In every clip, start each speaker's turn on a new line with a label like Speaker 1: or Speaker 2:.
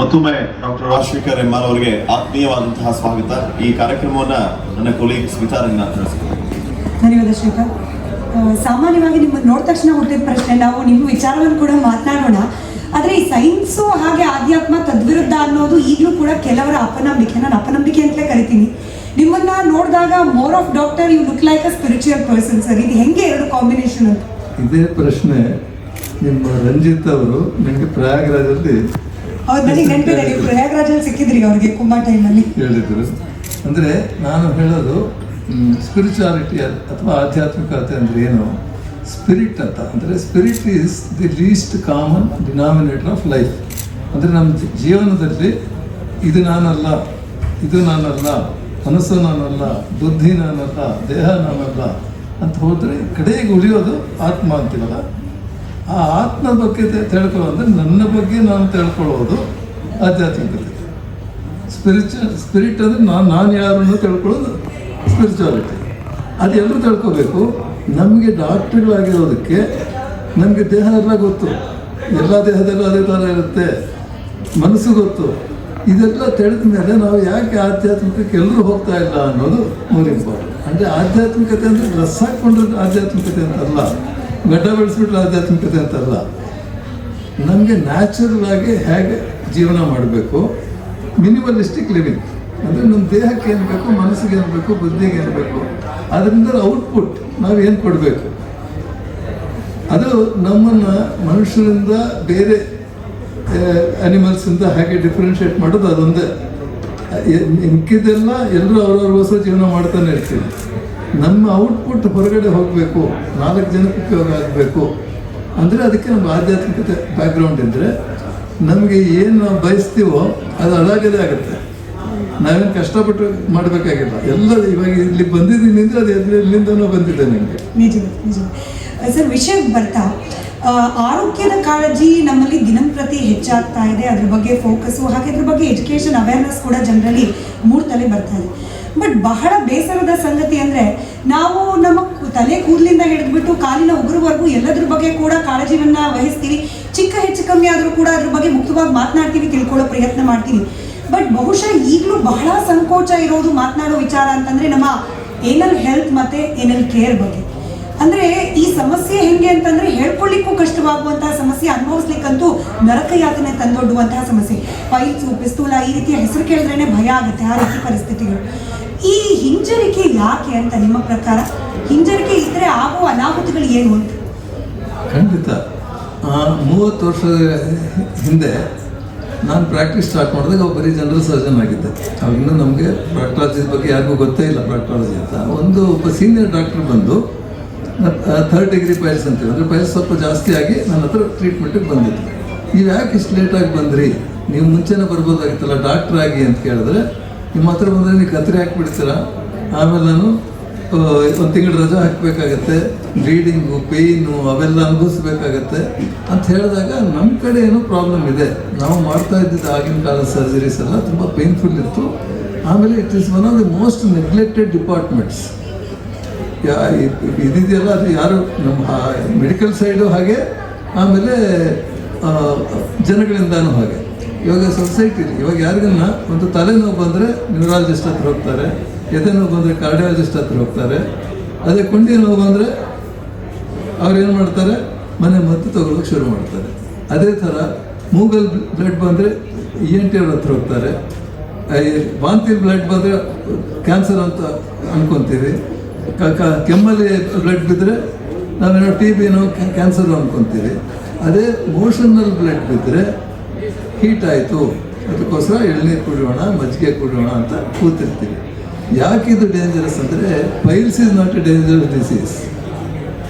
Speaker 1: ಮತ್ತೊಮ್ಮೆ doctor Rajashekhar M R ಅವರಿಗೆ ಆತ್ಮೀಯವಾದಂತಹ ಸ್ವಾಗತ. ಈ ಕಾರ್ಯಕ್ರಮವನ್ನು ನನ್ನ ಕೊಲೀಗ್ ಸ್ಮಿತಾ ರಂಗನಾಥ್ ನಡೆಸಿದ್ದಾರೆ.
Speaker 2: ಧನ್ಯವಾದ ಶ್ರೀಕಾಂತ್. ಸಾಮಾನ್ಯವಾಗಿ ನಿಮ್ಮನ್ನು ನೋಡಿದ ತಕ್ಷಣ ಹುಟ್ಟಿದ ಪ್ರಶ್ನೆ, ನಾವು ನಿಮ್ಮ ವಿಚಾರವನ್ನು ಕೂಡ ಮಾತನಾಡೋಣ. ಆದರೆ ಈ ಸೈನ್ಸು ಹಾಗೆ ಆಧ್ಯಾತ್ಮ ತದ್ವಿರುದ್ಧ ಅನ್ನೋದು ಈಗಲೂ ಕೂಡ ಕೆಲವರ ಅಪನಂಬಿಕೆ. ನಾನು ಅಪನಂಬಿಕೆ ಅಂತಲೇ ಕರಿತೀನಿ. ನಿಮ್ಮನ್ನ ನೋಡಿದಾಗ more of doctor, you look like a spiritual person sir. ಇದು ಹೆಂಗೆ ಎರಡು ಕಾಂಬಿನೇಷನ್ ಅಂತ?
Speaker 3: ಇದೇ ಪ್ರಶ್ನೆ ನಿಮ್ಮ ರಂಜಿತ್ ಅವರು ನನಗೆ ಪ್ರಯಾಗರಾಜಲ್ಲಿ
Speaker 2: ಹೌದು, ನನಗೆ ನೆನಪಿದೆ, ನೀವು ಪ್ರಯಾಗರಾಜಲ್ಲಿ ಸಿಕ್ಕಿದ್ರಿ ಅವ್ರಿಗೆ ಕುಂಭ ಟೈಮಲ್ಲಿ
Speaker 3: ಹೇಳಿದರು. ಅಂದರೆ ನಾನು ಹೇಳೋದು ಸ್ಪಿರಿಚುವಾಲಿಟಿ ಅಥವಾ ಆಧ್ಯಾತ್ಮಿಕತೆ ಅಂದರೆ ಏನು, ಸ್ಪಿರಿಟ್ ಅಂತ. ಅಂದರೆ spirit is the list common denominator of life. ಅಂದರೆ ನಮ್ಮ ಜೀವನದಲ್ಲಿ ಇದು ನಾನಲ್ಲ, ಇದು ನಾನಲ್ಲ, ಮನಸ್ಸು ನಾನಲ್ಲ, ಬುದ್ಧಿ ನಾನಲ್ಲ, ದೇಹ ನಾನಲ್ಲ ಅಂತ ಹೋದರೆ ಕಡೆಗೆ ಉಳಿಯೋದು ಆತ್ಮ ಅಂತೀವಲ್ಲ. ಆ ಆತ್ಮ ಬಗ್ಗೆ ತಿಳ್ಕೊಳ್ಳೋದು, ನನ್ನ ಬಗ್ಗೆ ನಾನು ತಿಳ್ಕೊಳ್ಳೋದು ಆಧ್ಯಾತ್ಮಿಕತೆ. ಸ್ಪಿರಿಟ್ ಅಂದರೆ ನಾನು ಯಾರನ್ನು ತಿಳ್ಕೊಳ್ಳೋದು ಸ್ಪಿರಿಚುವಾಲಿಟಿ. ಅದೆಲ್ಲರೂ ತಿಳ್ಕೋಬೇಕು. ನಮಗೆ ಡಾಕ್ಟ್ರುಗಳಾಗಿರೋದಕ್ಕೆ ನಮಗೆ ದೇಹ ಎಲ್ಲ ಗೊತ್ತು, ಎಲ್ಲ ದೇಹದಲ್ಲೂ ಅದೇ ಥರ ಇರುತ್ತೆ, ಮನಸ್ಸು ಗೊತ್ತು. ಇದೆಲ್ಲ ತಿಳಿದ ಮೇಲೆ ನಾವು ಯಾಕೆ ಆಧ್ಯಾತ್ಮಿಕಕ್ಕೆ ಎಲ್ಲರೂ ಹೋಗ್ತಾ ಇಲ್ಲ ಅನ್ನೋದು ಮೋರ್ ಇಂಪಾರ್ಟೆಂಟ್. ಅಂದರೆ ಆಧ್ಯಾತ್ಮಿಕತೆ ಅಂದರೆ ಡ್ರೆಸ್ ಹಾಕ್ಕೊಂಡ್ರೆ ಆಧ್ಯಾತ್ಮಿಕತೆ ಅಂತಲ್ಲ, ಗಡ್ಡ ಬೆಳೆಸ್ಬಿಟ್ರೆ ಆಧ್ಯಾತ್ಮಿಕತೆ ಅಂತಲ್ಲ. ನಮಗೆ ನ್ಯಾಚುರಲ್ ಆಗಿ ಹೇಗೆ ಜೀವನ ಮಾಡಬೇಕು, ಮಿನಿಮಲಿಸ್ಟಿಕ್ ಲಿವಿಂಗ್. ಅಂದರೆ ನಮ್ಮ ದೇಹಕ್ಕೆ ಏನು ಬೇಕು, ಮನಸ್ಸಿಗೆ ಏನು ಬೇಕು, ಬುದ್ಧಿಗೆ ಏನು ಬೇಕು, ಅದರಿಂದ ಔಟ್ಪುಟ್ ನಾವು ಏನು ಕೊಡಬೇಕು. ಅದು ನಮ್ಮನ್ನು ಮನುಷ್ಯರಿಂದ ಬೇರೆ ಅನಿಮಲ್ಸಿಂದ ಹೇಗೆ ಡಿಫ್ರೆನ್ಷಿಯೇಟ್ ಮಾಡೋದು ಅದೊಂದೇ. ಮಿಕ್ಕಿದೆಲ್ಲ ಎಲ್ಲರೂ ಅವ್ರವ್ರಿಗೋಸ್ಕರ ಜೀವನ ಮಾಡ್ತಾನೆ ಇರ್ತೀವಿ. ನಮ್ಮ ಔಟ್ಪುಟ್ ಹೊರಗಡೆ ಹೋಗಬೇಕು, 4 ಜನಕ್ಕೆ ಉಪಯೋಗ ಆಗಬೇಕು. ಅಂದರೆ ಅದಕ್ಕೆ ನಮ್ಮ ಆಧ್ಯಾತ್ಮಿಕತೆ ಬ್ಯಾಕ್ಗ್ರೌಂಡ್ ಇದ್ದರೆ ನಮಗೆ ಏನು ನಾವು ಬಯಸ್ತೀವೋ ಅದು ಅದಾಗದೇ ಆಗುತ್ತೆ. ನಾವೇನು ಕಷ್ಟಪಟ್ಟು ಮಾಡಬೇಕಾಗಿಲ್ಲ. ಎಲ್ಲ ಇವಾಗ ಇಲ್ಲಿ ಬಂದಿದ್ದೀನಿ ಅಂದರೆ ಅದು ಎಲ್ಲಿಂದನೂ ಬಂದಿದೆ ನಿಮಗೆ.
Speaker 2: ನಿಜ ನಿಜ ಸರ್. ವಿಷಯಕ್ಕೆ ಬರ್ತಾ, ಆರೋಗ್ಯದ ಕಾಳಜಿ ನಮ್ಮಲ್ಲಿ ದಿನಂಪ್ರತಿ ಹೆಚ್ಚಾಗ್ತಾ ಇದೆ. ಅದ್ರ ಬಗ್ಗೆ ಫೋಕಸ್ಸು, ಹಾಗೆ ಅದ್ರ ಬಗ್ಗೆ ಎಜುಕೇಷನ್ ಅವೇರ್ನೆಸ್ ಕೂಡ ಜನರಲ್ಲಿ ಮೂಡ್ತಲೇ ಬರ್ತಾ ಇದೆ. ಬಟ್ ಬಹಳ ಬೇಸರದ ಸಂಗತಿ ಅಂದರೆ, ನಾವು ನಮ್ಮ ತಲೆ ಕೂದಲಿಂದ ಹಿಡಿದ್ಬಿಟ್ಟು ಕಾಲಿನ ಉಗುರುವರೆಗೂ ಎಲ್ಲದ್ರ ಬಗ್ಗೆ ಕೂಡ ಕಾಳಜಿಯನ್ನು ವಹಿಸ್ತೀವಿ. ಚಿಕ್ಕ ಹೆಚ್ಚು ಕಮ್ಮಿ ಆದರೂ ಕೂಡ ಅದ್ರ ಬಗ್ಗೆ ಮುಕ್ತವಾಗಿ ಮಾತನಾಡ್ತೀವಿ, ತಿಳ್ಕೊಳ್ಳೋ ಪ್ರಯತ್ನ ಮಾಡ್ತೀವಿ. ಬಟ್ ಬಹುಶಃ ಈಗಲೂ ಬಹಳ ಸಂಕೋಚ ಇರೋದು ಮಾತನಾಡೋ ವಿಚಾರ ಅಂತಂದರೆ ನಮ್ಮ ಏನಲ್ ಹೆಲ್ತ್ ಮತ್ತು ಏನಲ್ ಕೇರ್ ಬಗ್ಗೆ. ಅಂದರೆ ಈ ಸಮಸ್ಯೆ ಹೆಂಗೆ ಅಂತಂದರೆ ಹೇಳ್ಕೊಳ್ಳಿಕ್ಕೂ ಕಷ್ಟವಾಗುವಂತಹ ಸಮಸ್ಯೆ, ಅನುಭವಿಸ್ಲಿಕ್ಕಂತೂ ನರಕ ಯಾತನೆ ತಂದೊಡ್ಡುವಂತಹ ಸಮಸ್ಯೆ. ಪೈಲ್ಸು, ಪಿಸ್ತೂಲ ಈ ರೀತಿಯ ಹೆಸರು ಕೇಳಿದ್ರೇ ಭಯ ಆಗುತ್ತೆ, ಆ ರೀತಿ ಪರಿಸ್ಥಿತಿಗಳು. ಈ ಹಿಂಜರಿಕೆ ಯಾಕೆ ಅಂತ ನಿಮ್ಮ ಪ್ರಕಾರ? ಹಿಂಜರಿಕೆ ಇದ್ದರೆ ಆಗುವ ಅನಾಹುತಗಳು ಏನು ಅಂತ?
Speaker 3: ಖಂಡಿತ. 30 ವರ್ಷದ ಹಿಂದೆ ನಾನು ಪ್ರಾಕ್ಟೀಸ್ ಸ್ಟಾರ್ಟ್ ಮಾಡಿದಾಗ ಬರೀ ಜನರಲ್ ಸರ್ಜನ್ ಆಗಿದ್ದೆ. ಅವಾಗಿನ್ನೂ ನಮಗೆ ಪ್ರಾಕ್ಟಾಲಜಿ ಬಗ್ಗೆ ಯಾರಿಗೂ ಗೊತ್ತೇ ಇಲ್ಲ. ಪ್ರಾಕ್ಟಾಲಜಿ ಅಂತ ಒಬ್ಬ ಸೀನಿಯರ್ ಡಾಕ್ಟ್ರ್ ಬಂದು 3rd ಡಿಗ್ರಿ ಪೈಲ್ಸ್ ಅಂತೀವಿ, ಅಂದರೆ ಪೈಲ್ಸ್ ಸ್ವಲ್ಪ ಜಾಸ್ತಿ ಆಗಿ ನನ್ನ ಹತ್ರ ಟ್ರೀಟ್ಮೆಂಟಿಗೆ ಬಂದಿತ್ತು. ನೀವು ಯಾಕೆ ಇಷ್ಟು ಲೇಟಾಗಿ ಬಂದ್ರಿ, ನೀವು ಮುಂಚೆನೇ ಬರ್ಬೋದಾಗಿತ್ತಲ್ಲ ಡಾಕ್ಟ್ರ್ ಆಗಿ ಅಂತ ಕೇಳಿದ್ರೆ, ನಿಮ್ಮ ಹತ್ರ ಬಂದರೆ ನೀವು ಕತ್ರಿ ಹಾಕಿಬಿಡ್ತೀರ, ಆಮೇಲೆ ನಾನು 1 ತಿಂಗಳು ರಜೆ ಹಾಕಬೇಕಾಗತ್ತೆ, ಬ್ಲೀಡಿಂಗು, ಪೇಯ್ನು ಅವೆಲ್ಲ ಅನುಭವಿಸ್ಬೇಕಾಗತ್ತೆ ಅಂತ ಹೇಳಿದಾಗ ನಮ್ಮ ಕಡೆ ಏನೋ ಪ್ರಾಬ್ಲಮ್ ಇದೆ. ನಾವು ಮಾಡ್ತಾ ಇದ್ದಿದ್ದು ಆಗಿನ ಕಾಲದ ಸರ್ಜರೀಸ್ ಎಲ್ಲ ತುಂಬ ಪೇನ್ಫುಲ್ ಇತ್ತು. ಆಮೇಲೆ it is one of the most neglected departments. ಇದಿದೆಯಲ್ಲ, ಅದು ಯಾರು ನಮ್ಮ ಮೆಡಿಕಲ್ ಸೈಡು ಹಾಗೆ, ಆಮೇಲೆ ಜನಗಳಿಂದನೂ ಹಾಗೆ. ಇವಾಗ ಸೊಸೈಟಿಲಿ ಇವಾಗ ಯಾರಿಗನ್ನ ಒಂದು ತಲೆನೋವು ಬಂದರೆ ನ್ಯೂರಾಲಜಿಸ್ಟ್ ಹತ್ರ ಹೋಗ್ತಾರೆ, ಎದೆ ನೋವು ಬಂದರೆ ಕಾರ್ಡಿಯಾಲಜಿಸ್ಟ್ ಹತ್ರ ಹೋಗ್ತಾರೆ, ಅದೇ ಕೊಂಡಿ ನೋವು ಬಂದರೆ ಅವ್ರೇನು ಮಾಡ್ತಾರೆ, ಮನೆ ಮದ್ದು ತಗೊಳ್ಳೋಕೆ ಶುರು ಮಾಡ್ತಾರೆ. ಅದೇ ಥರ ಮೂಗಲ್ ಬ್ಲಡ್ ಬಂದರೆ ENT ಅವ್ರ ಹತ್ರ ಹೋಗ್ತಾರೆ, ವಾಂತಿ ಬ್ಲಡ್ ಬಂದರೆ ಕ್ಯಾನ್ಸರ್ ಅಂತ ಅನ್ಕೊತೀವಿ, ಕೆಮ್ಮಲ್ಲಿ ಬ್ಲಡ್ ಬಿದ್ದರೆ ನಾವೇನೋ TB ಏನೋ ಕ್ಯಾನ್ಸರ್ ಅನ್ಕೊತೀವಿ. ಅದೇ ಮೋಷನಲ್ ಬ್ಲಡ್ ಬಿದ್ದರೆ ಹೀಟ್ ಆಯಿತು, ಅದಕ್ಕೋಸ್ಕರ ಎಳ್ನೀರು ಕುಡಿಯೋಣ, ಮಜ್ಜಿಗೆ ಕುಡಿಯೋಣ ಅಂತ ಕೂತಿರ್ತೀವಿ. ಯಾಕೆ ಇದು ಡೇಂಜರಸ್ ಅಂದರೆ, piles is not A dangerous disease,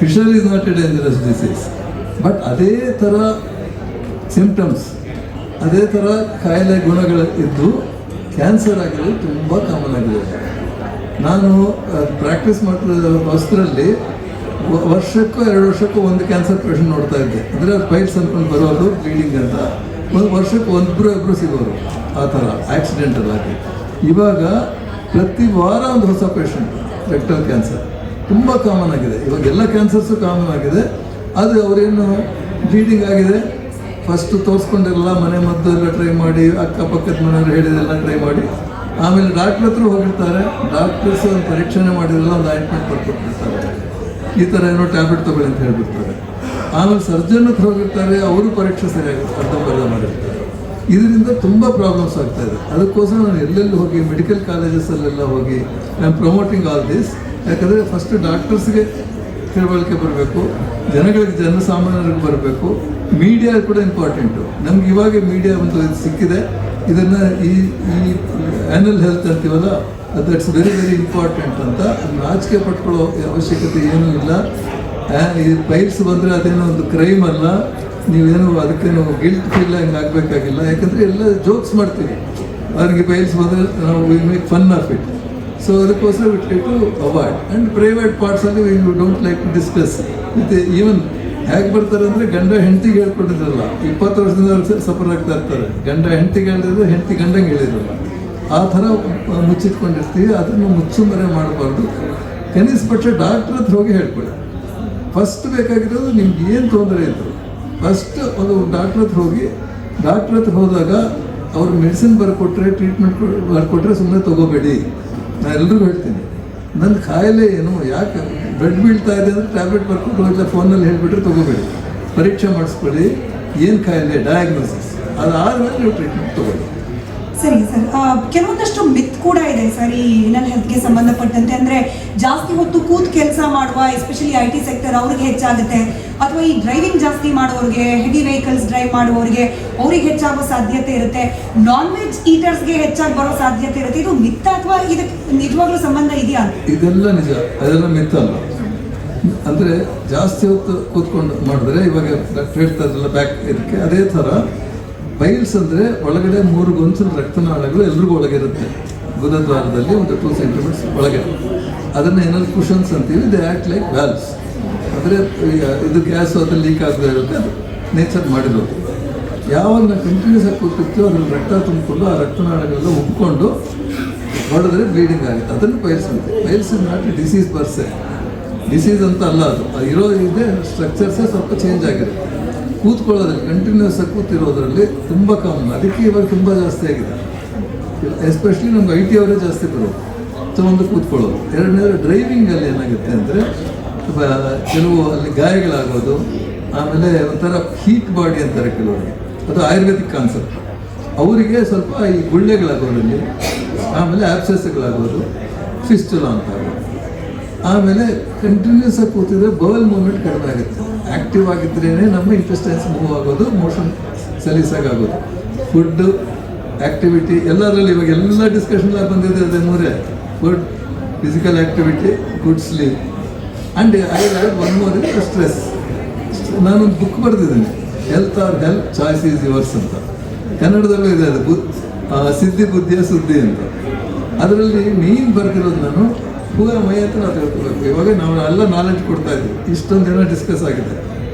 Speaker 3: Fisher is not A dangerous disease. But ಅದೇ ಥರ ಸಿಂಪ್ಟಮ್ಸ್, ಅದೇ ಥರ ಕಾಯಿಲೆ ಗುಣಗಳು ಇದ್ದು ಕ್ಯಾನ್ಸರ್ ಆಗಿರೋದು ತುಂಬ ಕಾಮನ್ ಆಗಿದೆ. ನಾನು ಪ್ರಾಕ್ಟೀಸ್ ಮಾಡ್ತಿದ್ದ ಹೊಸರಲ್ಲಿ ವರ್ಷಕ್ಕೂ 2 ವರ್ಷಕ್ಕೂ ಒಂದು ಕ್ಯಾನ್ಸರ್ ಪೇಷಂಟ್ ನೋಡ್ತಾ ಇದ್ದೆ. ಅಂದರೆ ಪೈಲ್ಸ್ ಅಂದ್ಕೊಂಡು ಬರೋದು, ಬ್ಲೀಡಿಂಗ್ ಅಂತ. ಒಂದು ವರ್ಷಕ್ಕೆ ಒಬ್ಬರು ಸಿಗೋರು ಆ ಥರ ಆಕ್ಸಿಡೆಂಟಲ್ ಆಗಿ. ಇವಾಗ ಪ್ರತಿ ವಾರ ಒಂದು ಹೊಸ ಪೇಷಂಟ್ ರೆಕ್ಟಲ್ ಕ್ಯಾನ್ಸರ್ ತುಂಬ ಕಾಮನ್ ಆಗಿದೆ. ಇವಾಗ ಎಲ್ಲ ಕ್ಯಾನ್ಸರ್ಸು ಕಾಮನ್ ಆಗಿದೆ. ಅದು ಅವರೇನು ಬ್ಲೀಡಿಂಗ್ ಆಗಿದೆ, ಫಸ್ಟ್ ತೋರಿಸ್ಕೊಂಡಿರಲ್ಲ, ಮನೆ ಮದ್ದು ಎಲ್ಲ ಟ್ರೈ ಮಾಡಿ, ಅಕ್ಕಪಕ್ಕದ ಮನೆಯವ್ರು ಹೇಳಿದೆಲ್ಲ ಟ್ರೈ ಮಾಡಿ, ಆಮೇಲೆ ಡಾಕ್ಟ್ರ್ ಹತ್ರ ಹೋಗಿರ್ತಾರೆ. ಡಾಕ್ಟರ್ಸ್ ಒಂದು ಪರೀಕ್ಷೆನೇ ಮಾಡಿರಲ್ಲ, ಒಂದು ಆಯಿಂಟ್ಮೆಂಟ್ ಬರ್ಕೊಟ್ಬಿಡ್ತಾರೆ, ಈ ಥರ ಏನೋ ಟ್ಯಾಬ್ಲೆಟ್ ತೊಗೊಳ್ಳಿ ಅಂತ ಹೇಳ್ಬಿಡ್ತಾರೆ. ಆಮೇಲೆ ಸರ್ಜನ್ ಹತ್ರ ಹೋಗಿರ್ತಾರೆ, ಅವರು ಪರೀಕ್ಷೆ ಸರಿಯಾಗಿ ಅರ್ಧಂಬರ್ಧ ಮಾಡಿರ್ತಾರೆ. ಇದರಿಂದ ತುಂಬ ಪ್ರಾಬ್ಲಮ್ಸ್ ಆಗ್ತಾ ಇದೆ. ಅದಕ್ಕೋಸ್ಕರ ನಾನು ಎಲ್ಲೆಲ್ಲಿ ಹೋಗಿ ಮೆಡಿಕಲ್ ಕಾಲೇಜಸಲ್ಲೆಲ್ಲ ಹೋಗಿ I am promoting all this. ಯಾಕಂದರೆ ಫಸ್ಟ್ ಡಾಕ್ಟರ್ಸ್ಗೆ ತಿಳುವಳಿಕೆ ಬರಬೇಕು, ಜನಗಳಿಗೆ ಜನಸಾಮಾನ್ಯರಿಗೆ ಬರಬೇಕು. ಮೀಡಿಯಾ ಕೂಡ ಇಂಪಾರ್ಟೆಂಟು. ನಮ್ಗೆ ಇವಾಗ ಮೀಡಿಯಾ ಒಂದು ಇದು ಸಿಕ್ಕಿದೆ. ಇದನ್ನು ಈ ಆ್ಯನುವಲ್ ಹೆಲ್ತ್ ಅಂತೀವಲ್ಲ, ದಟ್ಸ್ ವೆರಿ ವೆರಿ ಇಂಪಾರ್ಟೆಂಟ್ ಅಂತ ನಾಚಿಕೆ ಪಟ್ಕೊಳ್ಳೋ ಅವಶ್ಯಕತೆ ಏನೂ ಇಲ್ಲ. ಈ ಪೈಲ್ಸ್ ಬಂದರೆ ಅದೇನೋ ಒಂದು ಕ್ರೈಮ್ ಅಲ್ಲ, ನೀವೇನು ಅದಕ್ಕೇನು ಗಿಲ್ಟ್ ಫೀಲ್ ಹಂಗೆ ಆಗಬೇಕಾಗಿಲ್ಲ. ಯಾಕಂದರೆ ಎಲ್ಲ ಜೋಕ್ಸ್ ಮಾಡ್ತೀವಿ, ಅವ್ರಿಗೆ ಪೈಲ್ಸ್ ಬಂದರೆ ನಾವು we make fun of it. So ಅದಕ್ಕೋಸ್ಕರ we try to avoid. And private ಪಾರ್ಟ್ಸಲ್ಲಿ we don't like to discuss with. Even ಹೇಗೆ ಬರ್ತಾರೆ ಅಂದರೆ ಗಂಡ ಹೆಂಡತಿಗೆ ಹೇಳ್ಕೊಟ್ಟಿದ್ರಲ್ಲ, 20 ವರ್ಷದಿಂದ ಅವ್ರಿಗೆ ಸಫರ್ ಆಗ್ತಾ ಇರ್ತಾರೆ. ಗಂಡ ಹೆಂಡತಿಗೆ ಹೇಳಿದ್ರು, ಹೆಂಡತಿ ಗಂಡಂಗೆ ಹೇಳಿದ್ರಲ್ಲ, ಆ ಥರ ಮುಚ್ಚಿಟ್ಕೊಂಡಿರ್ತೀವಿ. ಅದನ್ನು ಮುಚ್ಚುಮರೆ ಮಾಡಬಾರ್ದು. ಕನಿಷ್ಠ ಪಕ್ಷ ಡಾಕ್ಟ್ರ್ ಹತ್ರ ಹೋಗಿ ಹೇಳ್ಕೊಳ್ಳಿ. ಫಸ್ಟ್ ಬೇಕಾಗಿರೋದು ನಿಮ್ಗೆ ಏನು ತೊಂದರೆ ಇತ್ತು, ಫಸ್ಟ್ ಒಂದು ಡಾಕ್ಟ್ರ್ ಹತ್ರ ಹೋಗಿ. ಡಾಕ್ಟ್ರ್ ಹತ್ರ ಹೋದಾಗ ಅವ್ರು ಮೆಡಿಸಿನ್ ಬರ್ಕೊಟ್ರೆ, ಟ್ರೀಟ್ಮೆಂಟ್ ಬರ್ಕೊಟ್ರೆ ಸುಮ್ಮನೆ ತೊಗೋಬೇಡಿ. ನಾನು ಎಲ್ರಿಗೂ ಹೇಳ್ತೀನಿ, ನನ್ನ ಕಾಯಿಲೆ ಏನು, ಯಾಕೆ ಬ್ಲಡ್ ಬೀಳ್ತಾ ಇದೆ ಅಂದರೆ ಟ್ಯಾಬ್ಲೆಟ್ ಬರ್ಕೊಟ್ಟು ಇಲ್ಲ ಫೋನಲ್ಲಿ ಹೇಳಿಬಿಟ್ರೆ ತೊಗೋಬೇಡಿ. ಪರೀಕ್ಷೆ ಮಾಡಿಸ್ಕೊಳ್ಳಿ, ಏನು ಕಾಯಿಲೆ ಡಯಾಗ್ನೋಸಿಸ್, ಅದಾದಮೇಲೆ ನೀವು ಟ್ರೀಟ್ಮೆಂಟ್ ತೊಗೊಳ್ಳಿ.
Speaker 2: ಸರಿ ಸರ್, ಕೆಲವೊಂದಷ್ಟು ಮಿತ್ ಕೂಡ ಇದೆ ಸರ್ ಈ ಏನಲ್ ಹೆಲ್ತ್ಗೆ ಸಂಬಂಧಪಟ್ಟಂತೆ. ಅಂದರೆ ಜಾಸ್ತಿ ಹೊತ್ತು ಕೂತ್ ಕೆಲಸ ಮಾಡುವ, ಎಸ್ಪೆಷಲಿ IT ಸೆಕ್ಟರ್ ಅವ್ರಿಗೆ ಹೆಚ್ಚಾಗುತ್ತೆ, ಅಥವಾ ಈ ಡ್ರೈವಿಂಗ್ ಜಾಸ್ತಿ ಮಾಡೋರಿಗೆ, ಹೆವಿ ವೆಹಿಕಲ್ಸ್ ಡ್ರೈವ್ ಮಾಡುವವರಿಗೆ ಅವ್ರಿಗೆ ಹೆಚ್ಚಾಗೋ ಸಾಧ್ಯತೆ ಇರುತ್ತೆ. ನಾನ್ ವೆಜ್ ಈಟರ್ಸ್ಗೆ ಹೆಚ್ಚಾಗಿ ಬರೋ ಸಾಧ್ಯತೆ ಇರುತ್ತೆ. ಇದು ಮಿತ್ ಅಥವಾ ಇದಕ್ಕೆ ನಿಜವಾಗ್ಲೂ ಸಂಬಂಧ ಇದೆಯಾ?
Speaker 3: ಇದೆಲ್ಲ ನಿಜ, ಅದೆಲ್ಲ ಮಿತ್ ಅಲ್ಲ. ಅಂದರೆ ಜಾಸ್ತಿ ಹೊತ್ತು ಕೂತ್ಕೊಂಡು ಮಾಡಿದ್ರೆ, ಇವಾಗ ಡಾಕ್ಟರ್ ಹೇಳ್ತಾ ಇದ್ರಲ್ಲ ಬ್ಯಾಕ್ ಇದಕ್ಕೆ, ಅದೇ ಥರ ಪೈಲ್ಸ್ ಅಂದರೆ ಒಳಗಡೆ 3 ಗೊಂಚಲು ರಕ್ತನಾಳಗಳು ಎಲ್ರಿಗೂ ಒಳಗಿರುತ್ತೆ. ಗುದದ್ವಾರದಲ್ಲಿ ಒಂದು 2 ಸೆಂಟಿಮೀಟರ್ಸ್ ಒಳಗೆ. ಅದನ್ನು ಏನಾದ್ರು ಕುಷನ್ಸ್ ಅಂತೀವಿ. They act like valves. ಅಂದರೆ ಇದು ಗ್ಯಾಸು ಅದು ಲೀಕ್ ಆಗದೆ ಇರುತ್ತೆ, ಅದು ನೇಚರ್ ಮಾಡಿರೋದು. ಯಾವಾಗ ನಾವು ಕಂಟಿನ್ಯೂಸ್ ಆಗಿ ಕೂತಿರ್ತೀವೋ ಅದ್ರಲ್ಲಿ ರಕ್ತ ತುಂಬಿಕೊಂಡು ಆ ರಕ್ತನಾಳಗಳೆಲ್ಲ ಉಬ್ಕೊಂಡು ಹೊಡೆದ್ರೆ ಬ್ಲೀಡಿಂಗ್ ಆಗುತ್ತೆ. ಅದನ್ನು ಪೈಲ್ಸ್ ಅಂತೀವಿ. Piles is not A disease per se. Disease ಅಂತ ಅಲ್ಲ ಅದು. ಇರೋ ಇದೆ ಸ್ಟ್ರಕ್ಚರ್ಸೇ ಸ್ವಲ್ಪ ಚೇಂಜ್ ಆಗಿರುತ್ತೆ. ಕೂತ್ಕೊಳ್ಳೋದ್ರಲ್ಲಿ ಕಂಟಿನ್ಯೂಸ್ ಆಗಿ ಕೂತಿರೋದ್ರಲ್ಲಿ ತುಂಬ ಕಾಮನ್. ಅದಕ್ಕೆ ಇವಾಗ ತುಂಬ ಜಾಸ್ತಿ ಆಗಿದೆ. ಎಸ್ಪೆಷಲಿ ನಮ್ಗೆ IT ಅವರೇ ಜಾಸ್ತಿ ಬರೋದು. ಸೊ ಒಂದು ಕೂತ್ಕೊಳ್ಳೋದು. ಎರಡನೇದು ಡ್ರೈವಿಂಗಲ್ಲಿ ಏನಾಗುತ್ತೆ ಅಂದರೆ ಕೆಲವು ಅಲ್ಲಿ ಗಾಯಗಳಾಗೋದು, ಆಮೇಲೆ ಒಂಥರ ಹೀಟ್ ಬಾಡಿ ಅಂತಾರೆ ಕೆಲವರಿಗೆ. ಅದು ಆಯುರ್ವೇದಿಕ್ ಕಾನ್ಸೆಪ್ಟ್. ಅವರಿಗೆ ಸ್ವಲ್ಪ ಈ ಗುಳ್ಳೆಗಳಾಗೋದ್ರಲ್ಲಿ, ಆಮೇಲೆ ಆಬ್ಸೆಸ್ಗಳಾಗೋದು, ಫಿಸ್ಟುಲಾ ಅಂತ ಆಗೋದು. ಆಮೇಲೆ ಕಂಟಿನ್ಯೂಸ್ ಆಗಿ ಕೂತಿದ್ರೆ ಬೌಲ್ ಮೂವ್ಮೆಂಟ್ ಕಡಿಮೆ ಆಗುತ್ತೆ. ಆ್ಯಕ್ಟಿವ್ ಆಗಿದ್ರೇ ನಮ್ಮ ಇಂಟೆಸ್ಟೈನ್ಸ್ ಮೂವ್ ಆಗೋದು, ಮೋಷನ್ ಸಲೀಸಾಗೋದು. ಫುಡ್ಡು, ಆ್ಯಕ್ಟಿವಿಟಿ ಎಲ್ಲದರಲ್ಲಿ ಇವಾಗ ಎಲ್ಲ ಡಿಸ್ಕಷನ್ಲಾಗಿ ಬಂದಿದೆ. ಅದೇ ಮೂರೇ: food, physical activity, good sleep. And I have one more is stress. ನಾನೊಂದು ಬುಕ್ ಬರೆದಿದ್ದೀನಿ, health or health choice is yours ಅಂತ. ಕನ್ನಡದಲ್ಲೂ ಇದೆ ಅದು, ಸಿದ್ಧಿ ಬುದ್ಧಿಯ ಸುದ್ದಿ ಅಂತ. ಅದರಲ್ಲಿ ಮೇನ್ ಬರೆದಿರೋದು ನಾನು ಪೂರ ಮೈ ಅಂತ ನಾವು ತಿಳ್ಕೊಬೇಕು. ಇವಾಗ ನಾವು ಎಲ್ಲ ನಾಲೆಡ್ಜ್ ಕೊಡ್ತಾ ಇದ್ವಿ, ಇಷ್ಟೊಂದು ಜನ ಡಿಸ್ಕಸ್ ಆಗಿದೆ.